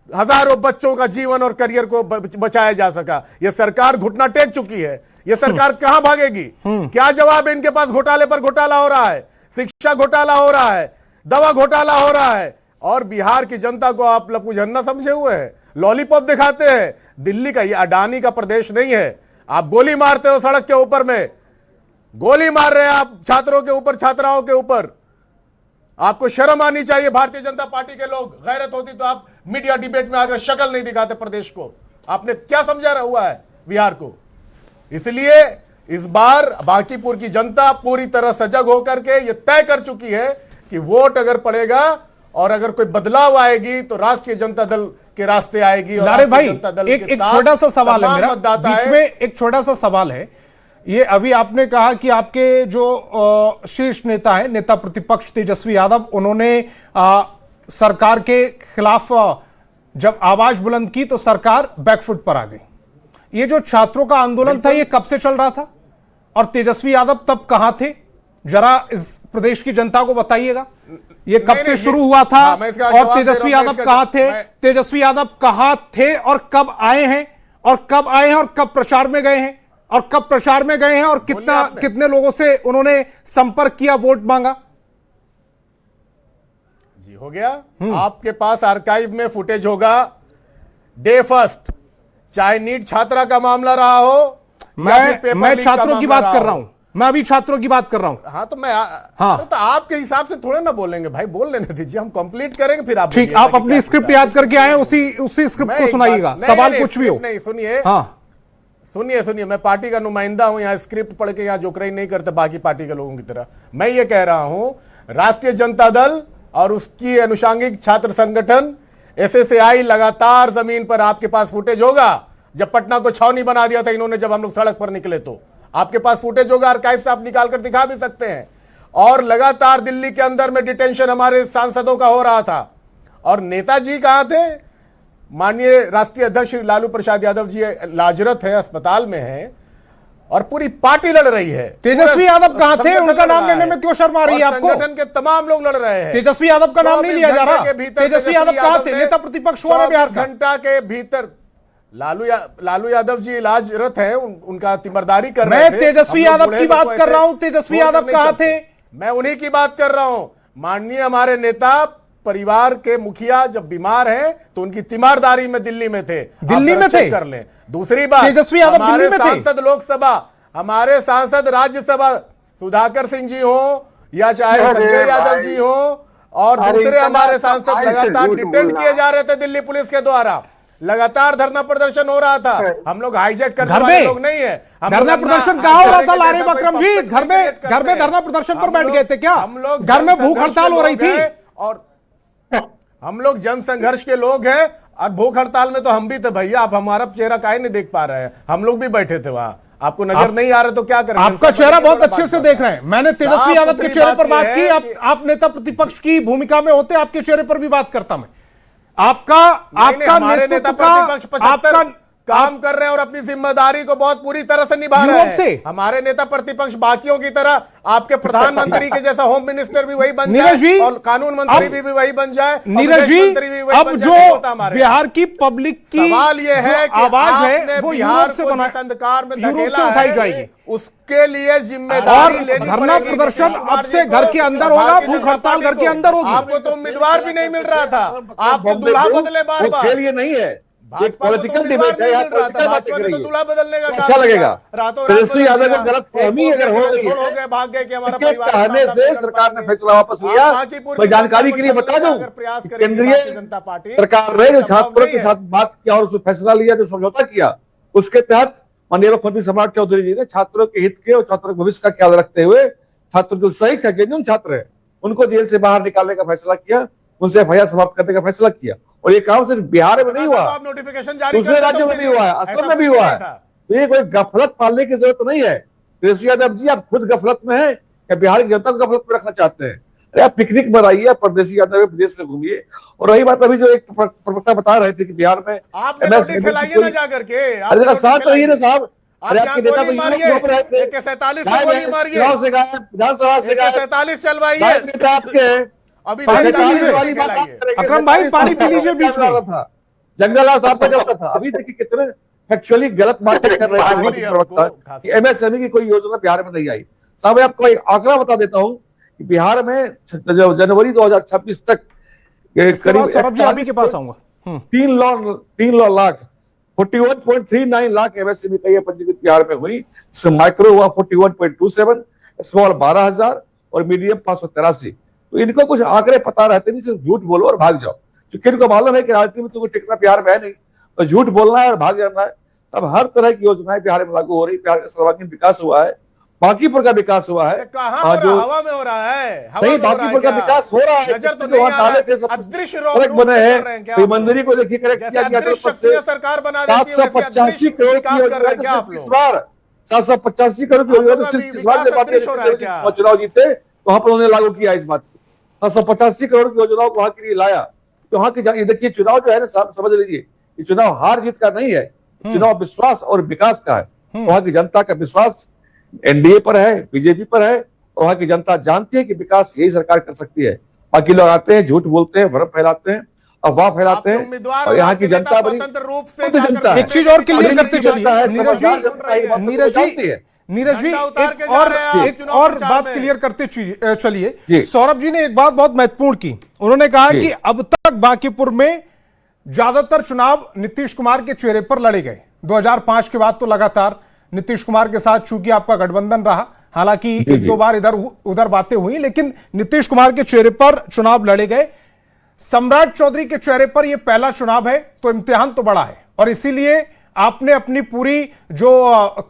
हजारों बच्चों का जीवन और करियर को बचाया जा सका। यह सरकार घुटना टेक चुकी है। यह सरकार कहां भागेगी? क्या जवाब है? इनके पास घोटाले पर घोटाला हो रहा है, शिक्षा घोटाला हो रहा है, दवा घोटाला हो रहा है, और बिहार की जनता को आप लपुझन्ना समझे हुए हैं, लॉलीपॉप दिखाते हैं। दिल्ली का ये अडानी का प्रदेश नहीं है। आप गोली मारते हो सड़क के ऊपर में, गोली मार रहे हैं आप छात्रों के ऊपर, छात्राओं के ऊपर। आपको शर्म आनी चाहिए। भारतीय जनता पार्टी के लोग, गैरत होती तो आप मीडिया डिबेट में आकर शक्ल नहीं दिखाते प्रदेश को। आपने क्या समझा हुआ है बिहार को? इसलिए इस बार बांकीपुर की जनता पूरी तरह सजग होकर के ये तय कर चुकी है कि वोट अगर पड़ेगा और अगर कोई बदलाव आएगी तो राष्ट्रीय जनता दल के रास्ते आएगी। और लारे भाई, जनता दल एक के साथ छोटा सा सवाल है तमाम मेरा, मतदाता बीच है। में एक छोटा सा सवाल है। ये अभी आपने कहा कि आपके जो शीर्ष नेता है, नेता प्रतिपक्ष तेजस्वी यादव, उन्होंने सरकार के खिलाफ जब आवाज बुलंद की तो सरकार बैकफुट पर आ गई। ये जो छात्रों का आंदोलन था, ये कब से चल रहा था और तेजस्वी यादव तब कहां थे? जरा इस प्रदेश की जनता को बताइएगा, ये कब से शुरू हुआ था? हाँ, मैं इसका जवाब और दे तेजस्वी रहा हूं, यादव मैं कहां थे? मैं- तेजस्वी यादव कहां थे और कब आए हैं? और कब आए हैं और कब प्रचार में गए हैं? और कब प्रचार में गए हैं और कितने लोगों से उन्होंने संपर्क किया, वोट मांगा? जी हो गया। आपके पास आर्काइव में फुटेज होगा। डे फर्स्ट, चाहे नीट छात्रा का मामला रहा हो या फिर पेपर मैं लीक का छात्रों की मामला बात कर रहा हो। हूं। मैं अभी छात्रों की बात कर रहा हूं। हाँ तो मैं हाँ। अरे तो आपके हिसाब से थोड़े ना बोलेंगे भाई, बोल लेने दीजिए, हम कंप्लीट करेंगे फिर आप ठीक, बोलिएगा आप कि अपनी क्या स्क्रिप्ट पूछा। याद करके आए, उसी स्क्रिप्ट मैं को एक सुनाइएगा, बात- सवाल नहीं, कुछ भी हो। नहीं सुनिए, हाँ, सुनिए, मैं पार्टी का नुमाइंदा हूं, यहाँ स्क्रिप्ट पढ़ के यहाँ जोकराई नहीं करते बाकी पार्टी के लोगों की तरह। मैं ये कह रहा हूं, राष्ट्रीय जनता दल और उसकी अनुषंगिक छात्र संगठन एसएसएआई लगातार जमीन पर, आपके पास फुटेज होगा जब पटना को छावनी बना दिया था इन्होंने, जब हम लोग सड़क पर निकले तो आपके पास फुटेज होगा, आर्काइव से आप निकाल कर दिखा भी सकते हैं। और लगातार दिल्ली के अंदर में डिटेंशन हमारे सांसदों का हो रहा था। और नेताजी कहां थे? माननीय राष्ट्रीय अध्यक्ष श्री लालू प्रसाद यादव जी लाजरत है, अस्पताल में है और पूरी पार्टी लड़ रही है। तेजस्वी यादव कहां थे? संगठन उनका लड़ नाम रहा लेने में क्यों शर्म आ रही है और आपको? संगठन के तमाम लोग लड़ रहे हैं। तेजस्वी यादव का नाम नहीं लिया जा 24 रहा। घंटे के भीतर तेजस्वी यादव कहां थे? ने नेता प्रतिपक्ष हुआ ना बिहार का। 24 घंटा के भीतर लालू यादव जी इलाजरत हैं, उनका तीमरदारी कर रहे थे। मैं तेजस्वी हम लोग यादव बूढ़े की लोग बात को कर रहा ऐसे हूं। तेजस्वी छोड़ कर यादव नहीं कहां चलते। थे? मैं उन्हीं की बात कर रहा हूं। माननीय हमारे नेता परिवार के मुखिया जब बीमार हैं तो उनकी तीमारदारी में दिल्ली में थे। दिल्ली आप में चेक थे? कर लें। दूसरी बात, तेजस्वी यादव हमारे दिल्ली में थे? सांसद लोकसभा, हमारे सांसद राज्यसभा सुधाकर सिंह जी हो या चाहे संजय यादव जी हो और दूसरे हमारे सांसद लगातार डिटेंट किए जा रहे थे दिल्ली पुलिस के द्वारा। लगातार धरना प्रदर्शन हो रहा था। हम लोग हाईजैक करने वाले लोग नहीं है। धरना प्रदर्शन कहां हो रहा था लारे बकरम जी? घर में धरना प्रदर्शन पर बैठ गए थे क्या? हम लोग घर में भूख हड़ताल हो रही थी और हम लोग जन संघर्ष के लोग हैं और भूख हड़ताल में तो हम भी थे भैया। आप हमारा चेहरा काहे नहीं देख पा रहे हैं? हम लोग भी बैठे थे वहां। आपको नजर नहीं आ रहा तो क्या करें? आपका चेहरा बहुत अच्छे से देख रहे हैं। मैंने तेजस्वी यादव के चेहरे पर बात की। आप नेता प्रतिपक्ष की भूमिका में होते, आपके चेहरे पर भी बात करता मैं। आपका हमारे नेता प्रतिपक्ष 75 काम कर रहे हैं और अपनी जिम्मेदारी को बहुत पूरी तरह से निभा रहे हैं। हमारे नेता प्रतिपक्ष बाकियों की तरह आपके प्रधानमंत्री के जैसा होम मिनिस्टर भी वही बन जाए और कानून मंत्री भी वही बन जाए। नीरज जी, अब जो बिहार की पब्लिक की सवाल ये है कि आवाज है वो बिहार से को बना, जिस अंधकार में यूरोप से धकेला उठाई है, जाएगी। उसके लिए जिम्मेदारी और लेनी धरना पड़ेगी। प्रदर्शन अब से घर के अंदर होगा, भूख हड़ताल घर के अंदर होगी। आपको तो उम्मीदवार भी नहीं मिल रहा था, आप तो दूल्हा बदले बार बार। खेल ये नहीं है, एक पॉलिटिकल डिबेट है। यार पॉलिटिकल बात कर रही है, दूल्हा बदलने का अच्छा लगेगा। रातों तेजस्वी यादव को गलत फहमी अगर हो रही है, भाग गए कि हमारा इसके कहने से सरकार ने फैसला वापस लिया। मैं जानकारी के लिए बता दूं, केंद्रीय सरकार ने जो छात्रों के साथ बात किया और उसमें फैसला लिया, जो समझौता किया, उसके तहत माननीय मुख्यमंत्री सम्राट चौधरी जी ने छात्रों के हित के और छात्रों के भविष्य का ख्याल रखते हुए छात्र जो सही जेन्युइन छात्र है उनको जेल से बाहर निकालने का फैसला किया, उनसे एफआईआर समाप्त करने का फैसला किया। और ये काम सिर्फ बिहार में नहीं हुआ, नोटिफिकेशन जारी दूसरे राज्यों में भी हुआ है, असम में भी हुआ है। तो ये कोई गफलत पालने की जरूरत नहीं है। तेजस्वी यादव जी आप खुद गफलत में हैं या बिहार की जनता को गफलत में रखना चाहते हैं? अरे आप पिकनिक बनाइए, परदेशी यादव प्रदेश में घूमिए। और रही बात अभी जो एक प्रवक्ता बता रहे थे कि बिहार में जरा शांत रहिए ना साहब। अरे आपके नेता तो घूम रहे थे, चुनाव से गए, विधानसभा से गए, 47 चलवाइए नेता आपके अभी वाली बात आप करेंगे। अकरम भाई पानी पी लीजिए बीच में। था जंगल राज आपका चलता था। अभी देखिए कितने फैक्चुअली गलत बातें कर रहे थे प्रवक्ता कि एमएसएमई की कोई योजना बिहार में नहीं आई। साहब मैं आपको एक आंकड़ा बता देता हूं कि बिहार में जनवरी 2026 तक करीब सौरभ जी अभी के पास आऊंगा 3 लाख 41.39 लाख एमएसएमई का पंजीकृत बिहार में हुई, जिसमें माइक्रो हुआ 41.27, स्मॉल 12,000 और मीडियम 583। तो इनको कुछ आंकड़े पता रहते नहीं, सिर्फ झूठ बोलो और भाग जाओ। क्योंकि इनको मालूम है कि राजनीति में तुमको टिकना बिहार में है नहीं, तो झूठ बोलना है और भाग जाना है। अब हर तरह की योजनाएं बिहार में लागू हो रही, बिहार का सर्वांगीण विकास हुआ है, बांकीपुर का विकास हुआ है। जो हवा में हो रहा है, नहीं बांकीपुर का विकास हो रहा है, नजर तो नहीं आ रहा है। अदृश्य रोड बने हैं, मंदिर को देखिए करेक्ट किया गया सरकार बना देती है, 785 करोड़ की योजना इस बार 785 करोड़ की योजना सिर्फ इस बार चुनाव जीते वहां पर उन्होंने लागू किया इस बात को। 785 करोड़ की योजनाओं को वहां के लिए लाया। तो वहां की देखिए चुनाव जो है ना साहब समझ लीजिए, ये चुनाव हार जीत का नहीं है, चुनाव विश्वास और विकास का है। वहां की जनता का विश्वास एनडीए पर है, बीजेपी पर है। और वहां की जनता जानती है कि विकास यही सरकार कर सकती है। बाकी लोग आते हैं, झूठ बोलते हैं, भ्रम फैलाते हैं, अफवाह फैलाते हैं। और यहाँ की जनता बड़ी रूप से एक चीज और क्लियर करते चलिए नीरज जी एक और बात क्लियर करते चलिए। सौरभ जी ने एक बात बहुत महत्वपूर्ण की, उन्होंने कहा कि अब तक बांकीपुर में ज्यादातर चुनाव नीतीश कुमार के चेहरे पर लड़े गए। 2005 के बाद तो लगातार नीतीश कुमार के साथ चूंकि आपका गठबंधन रहा, हालांकि एक दो बार इधर उधर बातें हुई, लेकिन नीतीश कुमार के चेहरे पर चुनाव लड़े गए। सम्राट चौधरी के चेहरे पर यह पहला चुनाव है, तो इम्तिहान तो बड़ा है। और इसीलिए आपने अपनी पूरी जो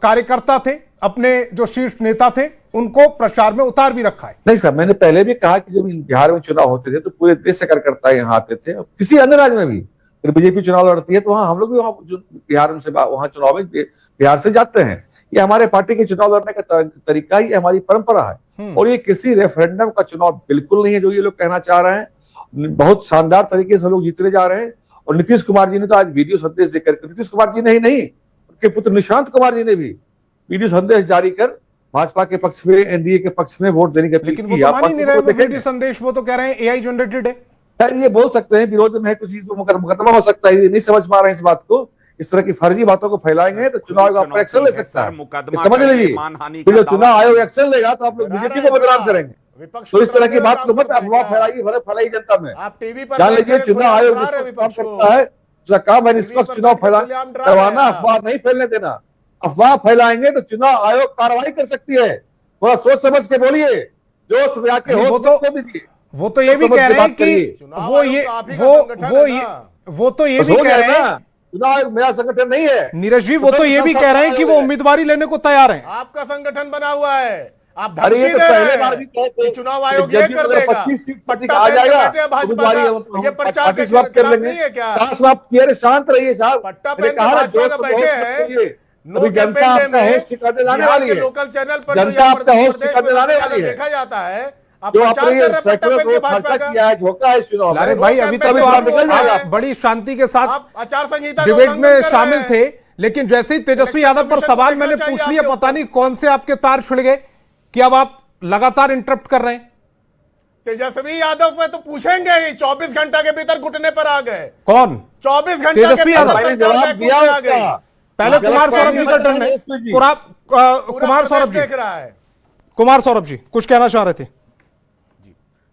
कार्यकर्ता थे, अपने जो शीर्ष नेता थे, उनको प्रचार में उतार भी रखा है। नहीं सर, मैंने पहले भी कहा कि जब बिहार में चुनाव होते थे तो पूरे देश से कार्यकर्ता यहाँ आते थे। किसी अन्य राज्य में भी बीजेपी चुनाव लड़ती है तो वहां हम लोग भी वहां बिहार से वहां चुनाव में बिहार से जाते हैं। ये हमारे पार्टी के चुनाव लड़ने का तरीका ही हमारी परंपरा है। और ये किसी रेफरेंडम का चुनाव बिल्कुल नहीं है जो ये लोग कहना चाह रहे हैं। बहुत शानदार तरीके से लोग जीतने जा रहे हैं। और नीतीश कुमार जी ने तो आज वीडियो संदेश देकर, नीतीश कुमार जी नहीं उनके पुत्र निशांत कुमार जी ने भी वीडियो संदेश जारी कर भाजपा के पक्ष में, एनडीए के पक्ष में वोट देने की अपील की। वीडियो संदेश वो तो कह रहे हैं एआई जनरेटेड है। ये बोल सकते हैं विरोध में है, कुछ चीज मुकदमा हो सकता है, नहीं समझ पा रहे हैं इस बात को। इस तरह की फर्जी बातों को फैलाएंगे तो चुनाव आयोग पर एक्शन ले सकता है, समझ लीजिए। जो चुनाव आयोग एक्शन लेगा तो आप लोग बीजेपी को बदनाम करेंगे। तो इस तरह की बात को मत अफवाह फैलाई जनता में। जान लीजिए चुनाव आयोग काम करता है, उसका काम है निष्पक्ष चुनाव करवाना, अफवाह नहीं फैलने देना। अफवाह फैलाएंगे तो चुनाव आयोग कार्रवाई कर सकती है। थोड़ा सोच समझ के बोलिए, जोश में आके होश को दीजिए। वो तो ये भी कह रहे हैं कि वो तो ये भी कह रहे हैं चुनाव मेरा संगठन नहीं है। नीरज जी वो तो ये भी कह रहे हैं कि वो उम्मीदवारी लेने को तैयार हैं। आपका संगठन बना हुआ है, आप अरे ये तो पहले बार भी कहते चुनाव आयोग ये कर देगा, 25 सीट आ जाएगा भाजपा ये प्रचार के कर लेंगे। आप शांत रहिए साहब, पट्टा पहन के बैठे हैं। अभी जनता आपका होश ठिकाने लाने वाली है, लोकल चैनल पर जनता आपका होश ठिकाने लाने वाली है। देखा जाता है जो आपने सैकड़ों करोड़ खर्चा किया है, झोंका है चुनाव। अरे भाई अभी तक तो आप बड़ी शांति के साथ आचार संहिता डिबेट में शामिल थे, लेकिन जैसे ही तेजस्वी यादव पर सवाल मैंने पूछ लिया, पता नहीं कौन से आपके तार छिड़ गए कि अब आप लगातार इंटरप्ट कर रहे हैं। तेजस्वी यादव पे तो पूछेंगे ही, 24 घंटा के भीतर घुटने पर आ गए। कौन? 24 घंटा तेजस्वी यादव जवाब दिया उसका। पहले कुमार सौरभ जी का टर्न है। कुमार सौरभ जी देख रहा है। कुमार सौरभ जी कुछ कहना चाह रहे थे?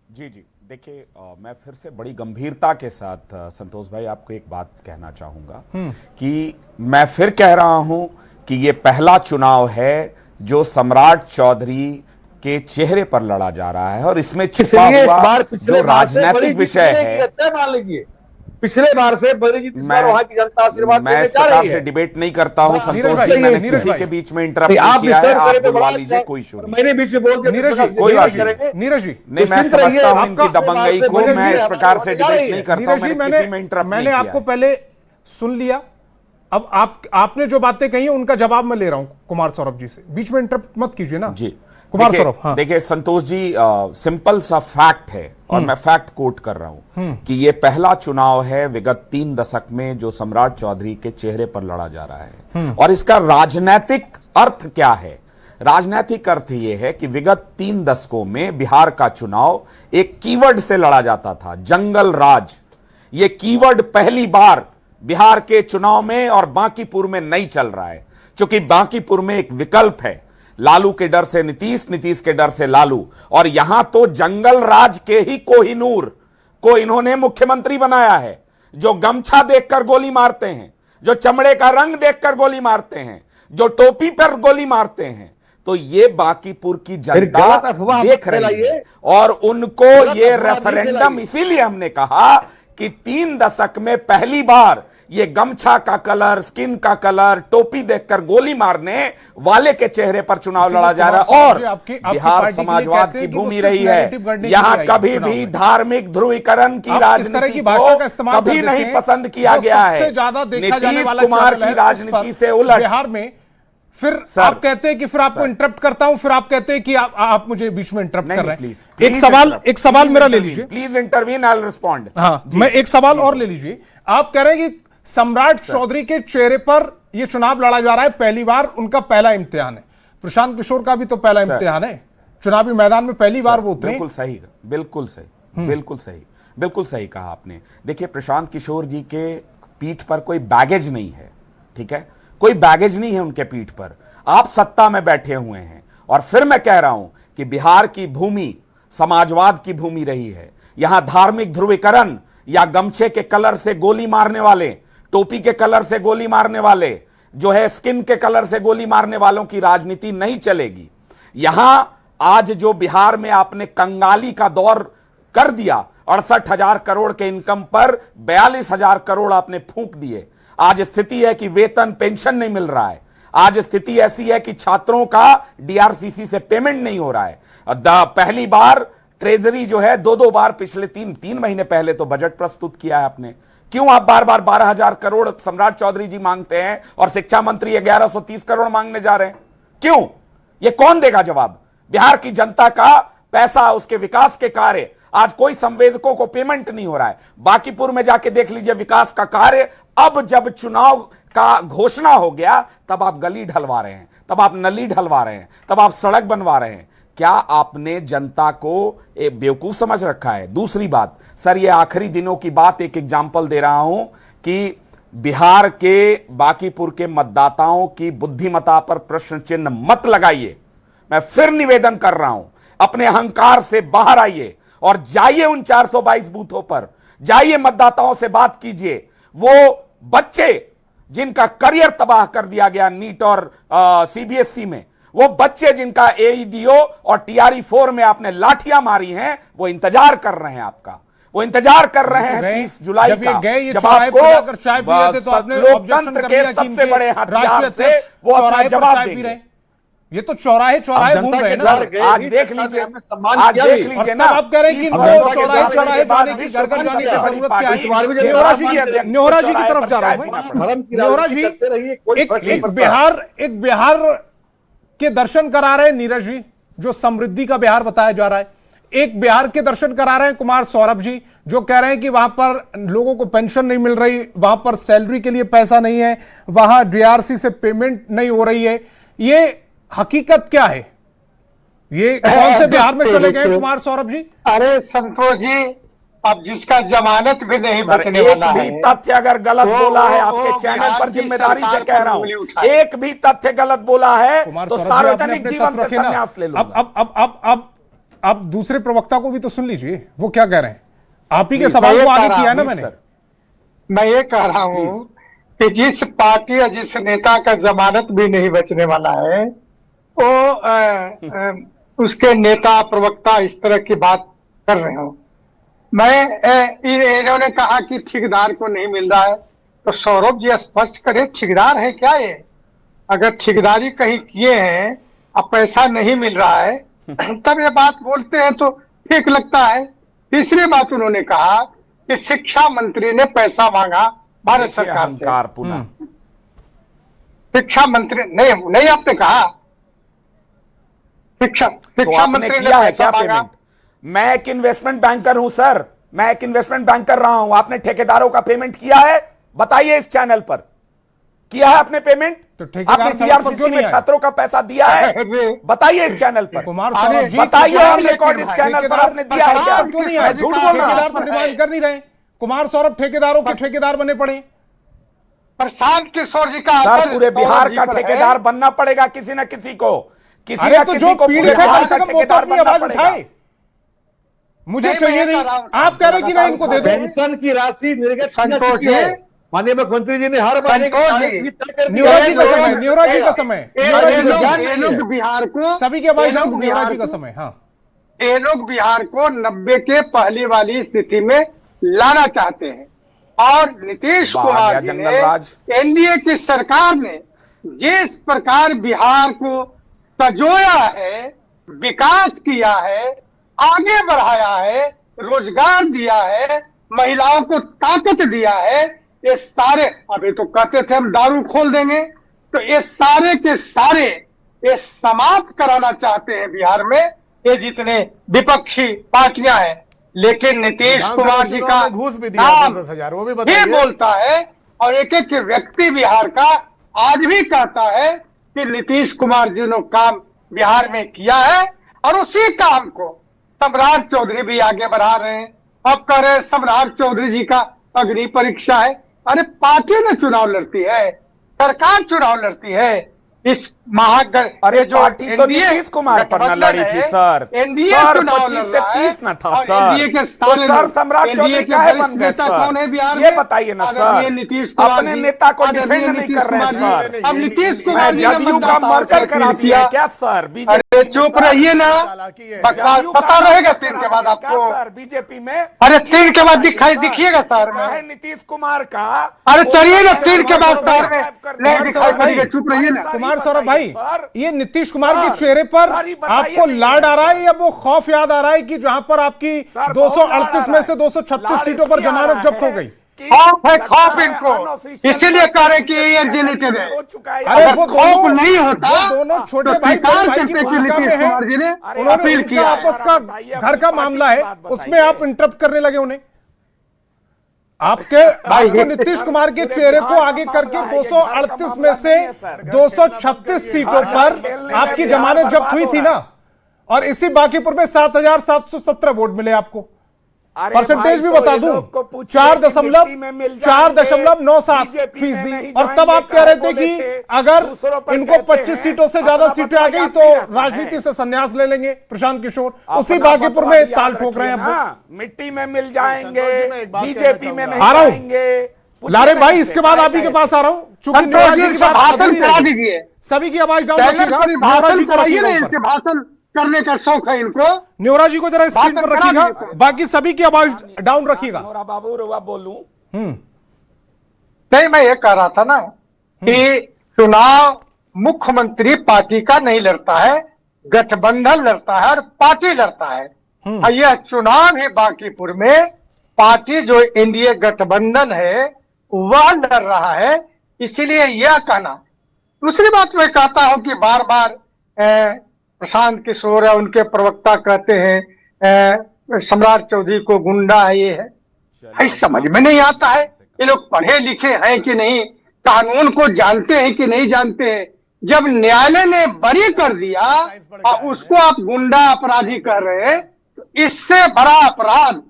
जी देखिए, मैं फिर से बड़ी गंभीरता के साथ संतोष भाई आपको एक बात कहना चाहूंगा कि मैं फिर कह रहा हूं कि ये पहला चुनाव है जो सम्राट चौधरी के चेहरे पर लड़ा जा रहा है और इसमें छिपा हुआ जो राजनीतिक विषय है, पिछले बार से बड़ी जीत इस बार वहां की जनता आशीर्वाद मैं देने इस जा प्रकार रही से है। डिबेट नहीं करता हूं नीरज संतोष भाई, जी, मैंने नीरज किसी भाई। के बीच में इंटरप्ट नहीं, नहीं आप किया है, डिस्टर्ब आप करें तो बुलवा बड़ा लीजिए, अच्छा, कोई इशू नहीं। मैंने बीच में बोल दिया नीरज तो जी, कोई बात नीरज जी, नीरज जी, नहीं, मैं निश्चिंत रहिए, समझता हूं इनकी आपका दबंगई को, नीरज जी, मैं इस प्रकार से हमारे डिबेट नहीं करता हूं, नीरज जी, मैंने किसी में इंटरप्ट नहीं मैंने किया आपको है। पहले सुन लिया। अब आपने जो बातें कही हैं उनका जवाब मैं ले रहा हूं कुमार सौरभ जी से। बीच में इंटरप्ट मत कीजिए ना जी कुमार सौरभ। हाँ, देखिए संतोष जी, सिंपल सा फैक्ट है और मैं फैक्ट कोट कर रहा हूं कि ये पहला चुनाव है विगत 3 दशक में जो सम्राट चौधरी के चेहरे पर लड़ा जा रहा है। और इसका राजनीतिक अर्थ क्या है? राजनीतिक अर्थ यह है कि विगत 3 दशकों में बिहार का चुनाव एक कीवर्ड से लड़ा जाता था, जंगल राज। यह कीवर्ड पहली बार बिहार के चुनाव में और बांकीपुर में नहीं चल रहा है, क्योंकि बांकीपुर में एक विकल्प है, लालू के डर से नीतीश, नीतीश के डर से लालू। और यहां तो जंगल राज के ही कोहिनूर को इन्होंने मुख्यमंत्री बनाया है, जो गमछा देखकर गोली मारते हैं, जो चमड़े का रंग देखकर गोली मारते हैं, जो टोपी पर गोली मारते हैं। तो ये बांकीपुर की जनता देख रही है और उनको ये रेफरेंडम, इसीलिए हमने कहा कि 3 दशक में पहली बार ये गमछा का कलर, स्किन का कलर, टोपी देखकर गोली मारने वाले के चेहरे पर चुनाव लड़ा जा रहा है। और बिहार समाजवाद की भूमि रही है, यहां कभी भी धार्मिक ध्रुवीकरण की राजनीति को कभी नहीं पसंद किया गया है। नीतीश कुमार की राजनीति से उलट बिहार में फिर आप कहते हैं कि फिर आपको इंटरप्ट करता हूं, फिर आप कहते हैं कि आप मुझे बीच में इंटरप्ट कर रहे हैं। एक सवाल मेरा ले लीजिए। Please intervene, I will respond. हाँ, मैं एक सवाल और ले लीजिए। आप कह रहे हैं कि सम्राट चौधरी के चेहरे पर यह चुनाव लड़ा जा रहा है, पहली बार उनका पहला इम्तिहान है। प्रशांत किशोर का भी तो पहला इम्तिहान है, चुनावी मैदान में पहली बार वो उतरे। बिल्कुल सही, बिल्कुल सही, बिल्कुल सही, बिल्कुल सही कहा आपने। देखिए, प्रशांत किशोर जी के पीठ पर कोई बैगेज नहीं है, ठीक है, कोई बैगेज नहीं है उनके पीठ पर। आप सत्ता में बैठे हुए हैं और फिर मैं कह रहा हूं कि बिहार की भूमि समाजवाद की भूमि रही है। यहां धार्मिक ध्रुवीकरण या गमछे के कलर से गोली मारने वाले, टोपी के कलर से गोली मारने वाले, जो है स्किन के कलर से गोली मारने वालों की राजनीति नहीं चलेगी। यहां आज जो बिहार में आपने कंगाली का दौर कर दिया, 68,000 करोड़ के इनकम पर 42,000 करोड़ आपने फूंक दिए। आज स्थिति है कि वेतन पेंशन नहीं मिल रहा है। आज स्थिति ऐसी है कि छात्रों का डीआरसीसी से पेमेंट नहीं हो रहा है। पहली बार ट्रेजरी जो है 2-2 बार पिछले 3 महीने पहले तो बजट प्रस्तुत किया है आपने। क्यों आप बार-बार 12,000 करोड़ सम्राट चौधरी जी मांगते हैं और शिक्षा मंत्री 1130 करोड़ मांगने जा रहे हैं? क्यों? ये कौन देगा जवाब? बिहार की जनता का पैसा, उसके विकास के कार्य, आज कोई संवेदकों को पेमेंट नहीं हो रहा है। बांकीपुर में जाके देख लीजिए विकास का कार्य। अब जब चुनाव का घोषणा हो गया तब आप गली ढलवा रहे हैं, तब आप नली ढलवा रहे हैं, तब आप सड़क बनवा रहे हैं। क्या आपने जनता को एक बेवकूफ समझ रखा है? दूसरी बात सर, ये आखिरी दिनों की बात, एक एग्जाम्पल दे रहा हूं कि बिहार के बांकीपुर के मतदाताओं की बुद्धिमत्ता पर प्रश्न चिन्ह मत लगाइए। मैं फिर निवेदन कर रहा हूं, अपने अहंकार से बाहर आइए और जाइए उन 422 बूथों पर, जाइए मतदाताओं से बात कीजिए। वो बच्चे जिनका करियर तबाह कर दिया गया नीट और सीबीएसई में, वो बच्चे जिनका एईडीओ और टीआरई 4 में आपने लाठियां मारी हैं, वो इंतजार कर रहे हैं आपका, वो इंतजार कर रहे हैं 30 जुलाई का, जब आपको लोकतंत्र के सबसे बड़े हथियार से वो अपना जवाब देंगे। ये तो चौराहे घूम रहे हैं ना। आज देख लीजिए, आज देख लीजिए ना, आप कह रहे हैं कि चौराहे जाने की, घर घर जाने की जरूरत क्या है? न्योरा जी की तरफ जा रहा हूं मैं। न्योरा जी, एक बिहार के दर्शन करा रहे हैं नीरज जी, जो समृद्धि का बिहार बताया जा रहा है। एक बिहार के दर्शन करा रहे हैं कुमार सौरभ जी, जो कह रहे हैं कि वहां पर लोगों को पेंशन नहीं मिल रही, वहां पर सैलरी के लिए पैसा नहीं है, वहां डीआरसी से पेमेंट नहीं हो रही है। ये हकीकत क्या है? ये कौन से बिहार में चले गए कुमार सौरभ जी? अरे संतोष जी, अब जिसका जमानत भी नहीं बचने वाला है, एक भी तथ्य अगर गलत बोला है, आपके चैनल पर जिम्मेदारी से कह रहा हूं, एक भी तथ्य गलत बोला है तो सार्वजनिक जीवन से संन्यास ले लूंगा। अब दूसरे प्रवक्ता को भी तो सुन लीजिए, वो क्या कह रहे हैं। आप ही के सवाल को आगे किया ना मैंने। मैं ये कह रहा हूं कि जिस पार्टी या जिस नेता का जमानत भी नहीं बचने वाला है, वो उसके नेता प्रवक्ता इस तरह की बात कर रहे हो, इन्होंने कहा कि ठेकेदार को नहीं मिल रहा है, तो सौरभ जी स्पष्ट करें, ठेकेदार है क्या ये? अगर ठेकेदारी कहीं किए हैं अब पैसा नहीं मिल रहा है तब ये बात बोलते हैं तो ठीक लगता है। तीसरी बात उन्होंने कहा कि शिक्षा मंत्री ने पैसा मांगा भारत सरकार से। अहंकार पुनः शिक्षा मंत्री नहीं आपने कहा शिक्षा तो आपने मंत्री ने किया है पैसा क्या मांगा। पेमेंट? मैं एक इन्वेस्टमेंट बैंकर हूं सर, मैं एक इन्वेस्टमेंट बैंक कर रहा हूं। आपने ठेकेदारों का पेमेंट किया है? बताइए इस चैनल पर किया है आपने पेमेंट? तो ठेकेदार आपने सड़क पर बीआरसीसी क्यों में नहीं आए? छात्रों का पैसा दिया है? बताइए इस चैनल पर। कुमार सौरभ जी बताइए ठेकेदार ऑन रिकॉर्ड इस चैनल पर आपने दिया है क्या? क्यों नहीं मैं आए? झूठ बोल रहा ठेकेदार हूं। तो डिमांड कर नहीं रहे। कुमार सौरभ ठेकेदारों के ठेकेदार बने पड़े। प्रशांत किशोर जी का सर आदर पूरे बिहार सौरभ जी का पर है। ठेकेदार बनना पड़ेगा किसी न किसी को, किसी अरे न तो किसी जो को पीड़ित पूरे है बिहार कम से का कम वो तो ठेकेदार अपनी बनना आवाज पड़ेगा। उठाए। मुझे नहीं, चाहिए मैं नहीं, कर रहा हूं। आप कह रहे कि ना इनको दे दो। पेंशन की राशि निर्गत संतोष की है। जी, माननीय मुख्यमंत्री जी ने हर महीने की संतोष तारीख जी, भी तय कर दी न्योरा है। जी का समय, न्योरा जी का समय, न्योरा जी का समय। ये लोग बिहार को सभी की आवाज ये लोग डाउन, न्योरा बिहार जी का को- समय। हाँ, ये लोग बिहार को 90 के पहले वाली स्थिति में लाना चाहते हैं और नीतीश वाह, कुमार गया जी जंगल ने राज। एनडीए की सरकार ने जिस प्रकार बिहार को सजोया है, विकास किया है, आगे बढ़ाया है, रोजगार दिया है, महिलाओं को ताकत दिया है, ये सारे अभी तो कहते थे हम दारू खोल देंगे, तो ये सारे के सारे ये समाप्त कराना चाहते हैं बिहार में ये जितने विपक्षी पार्टियां हैं। लेकिन नीतीश विधानसभा कुमार जी का चुनाव में घूस भी दिया नाम 10,000, वो भी ही बताइए। बोलता है और एक एक व्यक्ति बिहार का आज भी कहता है कि नीतीश कुमार जी ने काम बिहार में किया है और उसी काम को सम्राट चौधरी भी आगे बढ़ा रहे हैं। अब कह रहे हैं सम्राट चौधरी जी का अग्नि परीक्षा है। अरे पार्टी ने चुनाव लड़ती है, सरकार चुनाव लड़ती है। इस अरे पार्टी तो नीतीश कुमार पर न लड़ी थी सर। एनडीए सर चुनाव 25 लड़ से रहा है 30 न था और सर। एनडीए के तो सारे सर लोग, सम्राट एनडीए चौधरी के काहे वरिष्ठ बन गए नेता कौन है सर? बिहार ये में? बताइए ना आदरणीय सर, नीतीश कुमार अपने जी, नेता को आदरणीय डिफेंड नहीं नीतीश कर रहे हैं कुमार जी। सर। अब नीतीश मैं कुमार जी ने जदयू का मतदाताओं मर्जर से करा अपील दिया किया। क्या सर? अरे बीजेपी चुप रहिए ना, चालाकी है। बकवास पता रहेगा 3 के बाद आपको। सर बीजेपी में अरे 3 के बाद दिखिएगा शहर क्या है में। नीतीश कुमार का? अरे चलिए ना 3 के बाद शहर में नहीं कुमार दिखाई सौरभ भाई, पड़ेगा, चुप रहिए ना। कुमार सौरभ भाई, सर, ये नीतीश कुमार के सर, चेहरे पर सर, ये बताइए आपको नहीं लाड आ रहा है सर। या वो खौफ याद आ रहा है कि जहां पर आपकी सर, 238 में से लाड़ 236 सीटों पर इसलिए आ जमानत रहा जब्त हो है गई? कि खौफ है, खौफ लगता है इनको, unofficial इसीलिए कह रहे हैं कि ये बात जेनेटेड है। हो चुका है। अरे अगर वो खौफ दोनों नहीं होता वो दोनों छोटे तो भाई स्वीकार बड़े भाई की करते कि भूमिका में नीतीश हैं। कुमार जी ने उन्होंने अपील उनका किया। आपस का बताइए, घर का अपनी मामला पार्टी है, की बात उसमें बताइए। आप इंटरप्ट करने लगे उन्हें। आपको नीतीश कुमार के चेहरे को आगे करके 238 में से 236 सीटों पर आपकी जमानत जब्त हुई थी ना, और इसी बाकीपुर में 7,717 वोट मिले आपको। अरे परसेंटेज भाई, भी तो बता ये दूं, लोग को पूछिए कि मिट्टी में मिल जाएंगे, 4.97 बीजेपी में फीसदी। नहीं और तब जाएंगे, आप कह रहे थे बोले कि थे, अगर दूसरों पर इनको कहते 25 हैं, सीटों से ज्यादा अपना सीटें आ गई याद तो नहीं रहता है। राजनीति से संन्यास ले लेंगे प्रशांत किशोर। उसी अपना बागीपुर बंटवारा में ताल याद ठोक रहे हैं रखिए अब वो। ना, मिट्टी में मिल जाएंगे, संतोष जी, मैं एक बात कहना बीजेपी में चाहूंगा। नहीं आ रहा हूं। जाएंगे। लारे भाई, पूछिए इसके बाद ना, आप ही के कहे पास आ रहा हूं, चूंकि संतोष न्योरा जी जी की से बात भाषण अधूरी करा रहेगी। दीजिए, सभी की आवाज डाउन चैनल रखिएगा। पर ही न्योरा भाषण जी को कराइए ना, रखिएगा इनके ऊपर। भाषण करने का शौक है इनको। न्योरा जी को जरा स्क्रीन भाषण पर करा रखिएगा, दीजिए। बाकी सभी की आवाज डाउन रखिएगा। नोरा बाबू रुआ बोलूं नहीं, मैं ये कह रहा था ना कि चुनाव मुख्यमंत्री पार्टी का नहीं लड़ता है, गठबंधन लड़ता है और पार्टी लड़ता है। और यह चुनाव ही बांकीपुर में पार्टी जो एनडीए गठबंधन है वह लड़ रहा है, इसीलिए यह कहना। दूसरी बात मैं कहता हूं कि बार बार प्रशांत किशोर है, उनके प्रवक्ता कहते हैं सम्राट चौधरी को गुंडा है, ये है, समझ में नहीं आता है। ये लोग पढ़े लिखे हैं कि नहीं, कानून को जानते हैं कि नहीं जानते हैं। जब न्यायालय ने बरी कर दिया और उसको आप गुंडा अपराधी कर रहे हैं, तो इससे बड़ा अपराध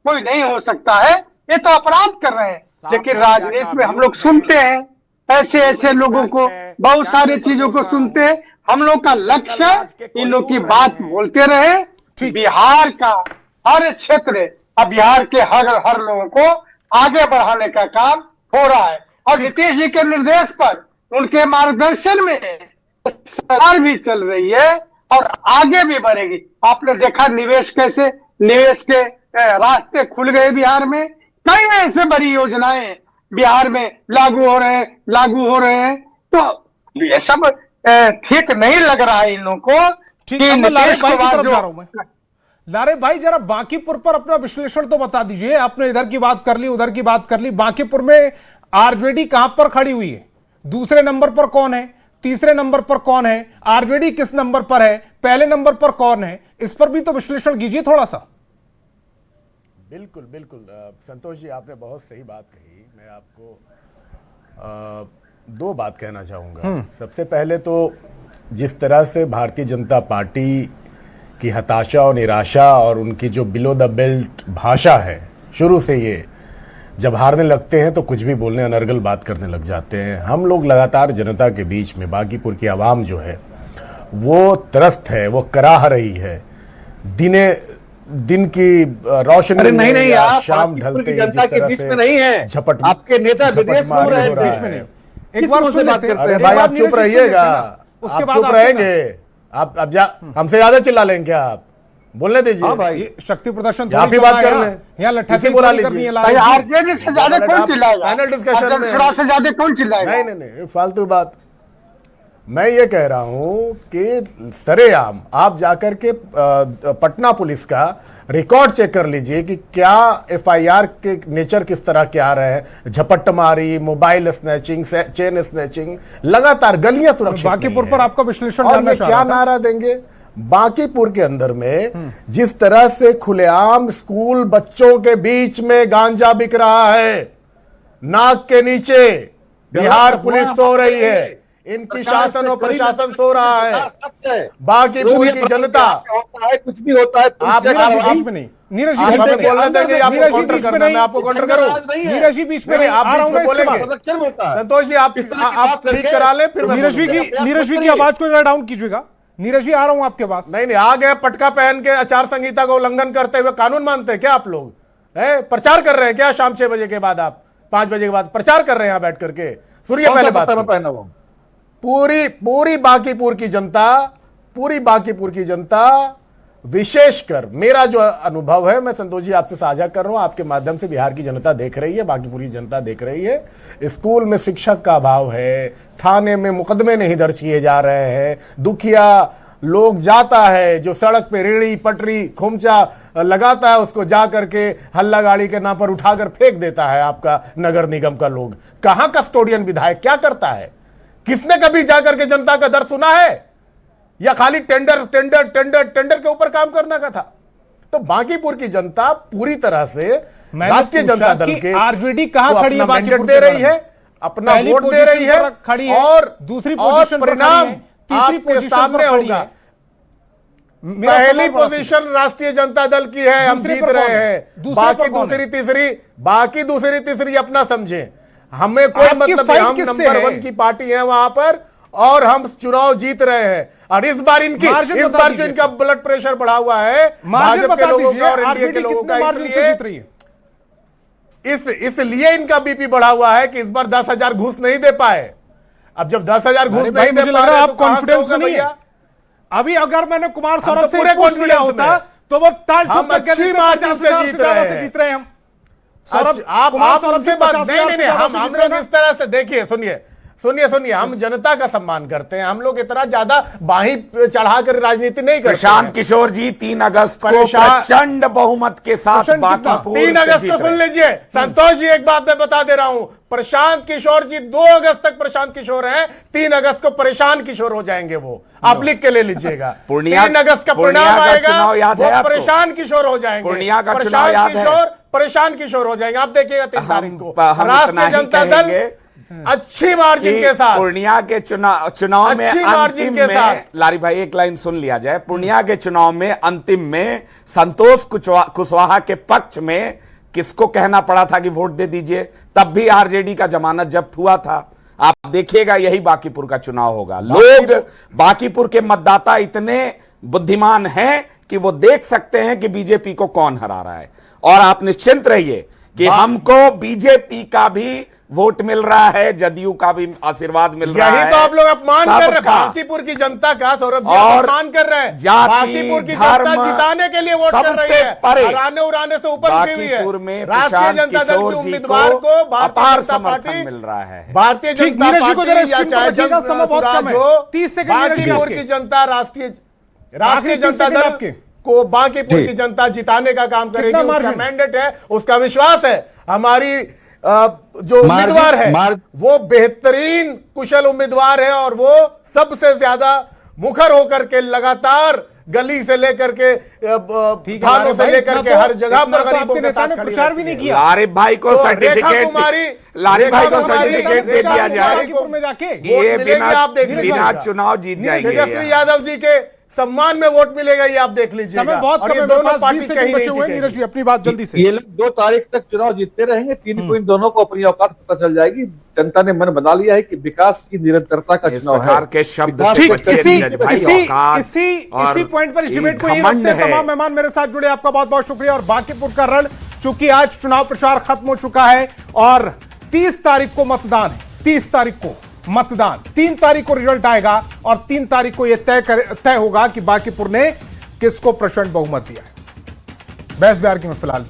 कोई नहीं हो सकता है। ये तो अपराध कर रहे हैं, लेकिन राजनीति में हम लोग सुनते हैं ऐसे ऐसे लोगों को, बहुत सारी चीजों को सुनते हैं। हम लोग का लक्ष्य इन लोग की बात बोलते रहे। बिहार का हर क्षेत्र अब बिहार के हर लोगों को आगे बढ़ाने का काम हो रहा है और नीतीश जी के निर्देश पर, उनके मार्गदर्शन में सरकार भी चल रही है और आगे भी बढ़ेगी। आपने देखा निवेश कैसे, निवेश के रास्ते खुल गए बिहार में। कई ऐसे बड़ी योजनाएं बिहार में लागू हो रहे हैं। तो ये सब ठीक नहीं लग रहा है इन लोगों को ठीक कि है, मैं लारे नीतीश भाई की कुमार तरफ जो जा रहा हूं मैं। लारे भाई जरा बांकीपुर पर अपना विश्लेषण तो बता दीजिए। आपने इधर की बात कर ली, उधर की बात कर ली। बांकीपुर में आरजेडी कहां पर खड़ी हुई है? दूसरे नंबर पर कौन है? तीसरे नंबर पर कौन है? आरजेडी किस नंबर पर है? पहले नंबर पर कौन है? इस पर भी तो विश्लेषण कीजिए थोड़ा सा। बिल्कुल बिल्कुल संतोष जी, आपने बहुत सही बात कही। मैं आपको दो बात कहना चाहूँगा। सबसे पहले तो जिस तरह से भारतीय जनता पार्टी की हताशा और निराशा और उनकी जो बिलो द बेल्ट भाषा है, शुरू से ये जब हारने लगते हैं तो कुछ भी बोलने, अनर्गल बात करने लग जाते हैं। हम लोग लगातार जनता के बीच में, बांकीपुर की आवाम जो है वो त्रस्त है, वो कराह रही है। दिन की रोशनी अरे नहीं या शाम ढलते ही जनता के बीच में नहीं है, झपट आपके नेता विदेश में रहे हैं, देश में नहीं। एक बार से बात करते अरे हैं। भाई आप चुप रहिएगा, उसके आप बाद चुप आप रहेंगे। आप अब हमसे ज्यादा चिल्ला लेंगे क्या? आप बोलने दीजिए। हाँ भाई, ये शक्ति प्रदर्शन आप ही बात कर लें, यहाँ लट्ठा इसी बोला करनी है। लीजिए। भाई आरजेडी से ज्यादा कौन चिल्लाएगा? पैनल डिस्कशन में अर्जुन से ज्यादा कौन चिल्लाएगा? नहीं फालतू बात। मैं ये कह रहा हूं कि सरेआम आप जाकर के पटना पुलिस का रिकॉर्ड चेक कर लीजिए कि क्या एफआईआर के नेचर किस तरह के आ रहे हैं। झपटमारी, मोबाइल स्नैचिंग, चेन स्नैचिंग, लगातार गलियां सुरक्षित। बांकीपुर पर आपका विश्लेषण और जानना ये चाह क्या रहा था। नारा देंगे बांकीपुर के अंदर में? जिस तरह से खुलेआम स्कूल बच्चों के बीच में गांजा बिक रहा है, नाक के नीचे बिहार पुलिस सो रही है, इनकी शासन और प्रशासन सो रहा है। बांकीपुर की जनता, होता है कुछ भी होता है, आप बीच में नहीं, नीरज जी आप बीच में हमें नहीं। बोलने देंगे, आपको नीरज जी काउंटर बीच में करना है, नहीं। मैं आपको काउंटर करूं? नीरज जी बीच में नहीं, आप आ रहा हूं बीच मैं में इसके बाद। बोलेंगे। संतोष जी आप ठीक करा लें, फिर मैं नीरज जी की आवाज को जरा डाउन कीजिएगा। नीरज जी आ रहा हूं आपके पास। नहीं आ गए पटका पहन के आचार संहिता को उल्लंघन करते हुए। कानून मानते हैं क्या आप लोग? प्रचार कर रहे हैं क्या? शाम 6 बजे के बाद, आप 5 बजे के बाद प्रचार कर रहे हैं यहाँ बैठ करके? सुनिए पहले बात। पहना हुआ पूरी बांकीपुर की जनता, विशेषकर मेरा जो अनुभव है, मैं संतोष जी आपसे साझा कर रहा हूं, आपके माध्यम से बिहार की जनता देख रही है, बांकीपुर की जनता देख रही है। स्कूल में शिक्षक का अभाव है, थाने में मुकदमे नहीं दर्ज किए जा रहे हैं, दुखिया लोग जाता है जो सड़क पे रेड़ी पटरी खोमचा लगाता है, उसको जा करके हल्ला गाड़ी के नाम पर उठाकर फेंक देता है आपका नगर निगम का लोग। कहां कस्टोडियन विधायक क्या करता है? किसने कभी जाकर के जनता का दर्द सुना है? या खाली टेंडर के ऊपर काम करना का था? तो बांकीपुर की जनता पूरी तरह से राष्ट्रीय जनता दल के आरजेडी कहां खड़ी है? मैंडेट दे रही है, अपना वोट दे रही है, और दूसरी परिणाम आपके सामने होगा। पहली पोजीशन राष्ट्रीय जनता दल की है, हम जीत रहे हैं। बाकी दूसरी तीसरी अपना समझे, हमें कोई मतलब नहीं। हम नंबर 1 की पार्टी है वहां पर, और हम चुनाव जीत रहे हैं। और इस बार जो इनका ब्लड प्रेशर बढ़ा हुआ है भाजपा के लोगों का और एनडीए के लोगों का, इसलिए इनका बीपी बढ़ा हुआ है कि इस बार 10,000 घूस नहीं दे पाए। अब जब 10,000 घूस नहीं दे पाए, आप कॉन्फिडेंस में नहीं है। अभी अगर मैंने कुमार सौरभ से पूछ लिया होता तो वो ताल हम अच्छी मार्जिन से जीत रहे हैं। सौरभ आप उनसे बात नहीं, हम लोग इस तरह से देखिए, सुनिए, हम जनता का सम्मान करते हैं। हम लोग इतना ज्यादा बाही चढ़ाकर राजनीति नहीं करते। प्रशांत किशोर जी 3 अगस्त को प्रचंड बहुमत के साथ 3 अगस्त को सुन लीजिए संतोष जी, एक बात मैं बता दे रहा हूं। प्रशांत किशोर जी 2 अगस्त तक प्रशांत किशोर हैं, 3 अगस्त को परेशान किशोर हो जाएंगे। वो आप लिख के ले लीजिएगा। 3 अगस्त का परिणाम आएगा, वो परेशान किशोर हो जाएंगे। पूर्णिया का चुनाव याद है? परेशान किशोर हो जाएंगे। आप देखिएगा 3 तारीख को राष्ट्रीय जनता दल अच्छी मार्जिन के साथ पूर्णिया के चुनाव में अंतिम में, लारी भाई एक लाइन सुन लिया जाए। पूर्णिया के चुनाव में अंतिम में संतोष कुशवाहा के पक्ष में किसको कहना पड़ा था कि वोट दे दीजिए? तब भी आरजेडी का जमानत जब्त हुआ था। आप देखिएगा यही बांकीपुर का चुनाव होगा। लोग बांकीपुर के मतदाता इतने बुद्धिमान हैं कि वो देख सकते हैं कि बीजेपी को कौन हरा रहा है। और आप निश्चिंत रहिए कि हमको बीजेपी का भी वोट मिल रहा है, जदयू का भी आशीर्वाद मिल रहा है। यही तो आप लोग अपमान कर रहे हैं सबका। भारतीपुर की जनता का, सौरभ जी और अपमान कर रहे हैं। जाति, भारतीपुर की जनता धर्म, जिताने के लिए वोट कर रही सबसे है, परे। हराने उड़ाने से ऊपर उठी हुई है। बांकीपुर में राष्ट्रीय प्रशांत जनता दल किशोर के जी उम्मीदवार को को भारतीय अपार जनता समर्थन पार्टी मिल रहा है। भारतीय ठीक, जनता नीरज जी को जरा पार्टी या स्क्रीन पर चाहे रखिएगा, समय बहुत कम है। 30 सेकंड नीरज जी बांकीपुर आपके। की जनता राष्ट्रीय 30 जनता सेकंड दल आपके। को बांकीपुर की जनता जिताने का काम करेगी। कितना उसका मार्जिन? मैंडेट है, उसका विश्वास है। हमारी जो उम्मीदवार है वो बेहतरीन कुशल उम्मीदवार है और वो सबसे ज्यादा मुखर होकर के लगातार गली से लेकर के थानों से लेकर के हर जगह पर गरीबों के साथ प्रचार भी नहीं किया। लारिफ भाई को तो सर्टिफिकेट, रेखा कुमारी, लारिफ भाई को रेखा कुमारी, सर्टिफिकेट दे दिया जाए। बांकीपुर में जाके ये मिलेगी, आप देख बिना लीजिएगा। चुनाव जीत जाएंगे। तेजस्वी यादव जी के सम्मान में वोट मिलेगा, ये आप देख लीजिएगा। समय बहुत और कम ये है, दोनों मेरे पास पार्टी 20 कहीं सेकंड बचे नहीं हुए हैं। टिकेंगी। नीरज जी अपनी बात जल्दी से। ये लोग 2 तारीख तक चुनाव जीतते रहेंगे, 3 को इन दोनों को अपनी औकात पता चल जाएगी। जनता ने मन बना लिया है कि विकास की निरंतरता का इस चुनाव प्रकार है। के शब्द विकास से ठीक, बच्चे इसी नीरज भाई इसी औकात इसी और इसी पॉइंट पर इस ये डिबेट को यही घमंड रखते हैं। है। तमाम मेहमान मेरे साथ जुड़े, आपका बहुत बहुत शुक्रिया। और बांकीपुर का रण, चूंकि आज चुनाव प्रचार खत्म हो चुका है और 30 तारीख को मतदान है। 30 तारीख को मतदान, 3 तारीख को रिजल्ट आएगा और 3 तारीख को यह तय होगा कि बांकीपुर ने किसको प्रचंड बहुमत दिया है। बहस बिहार की में फिलहाल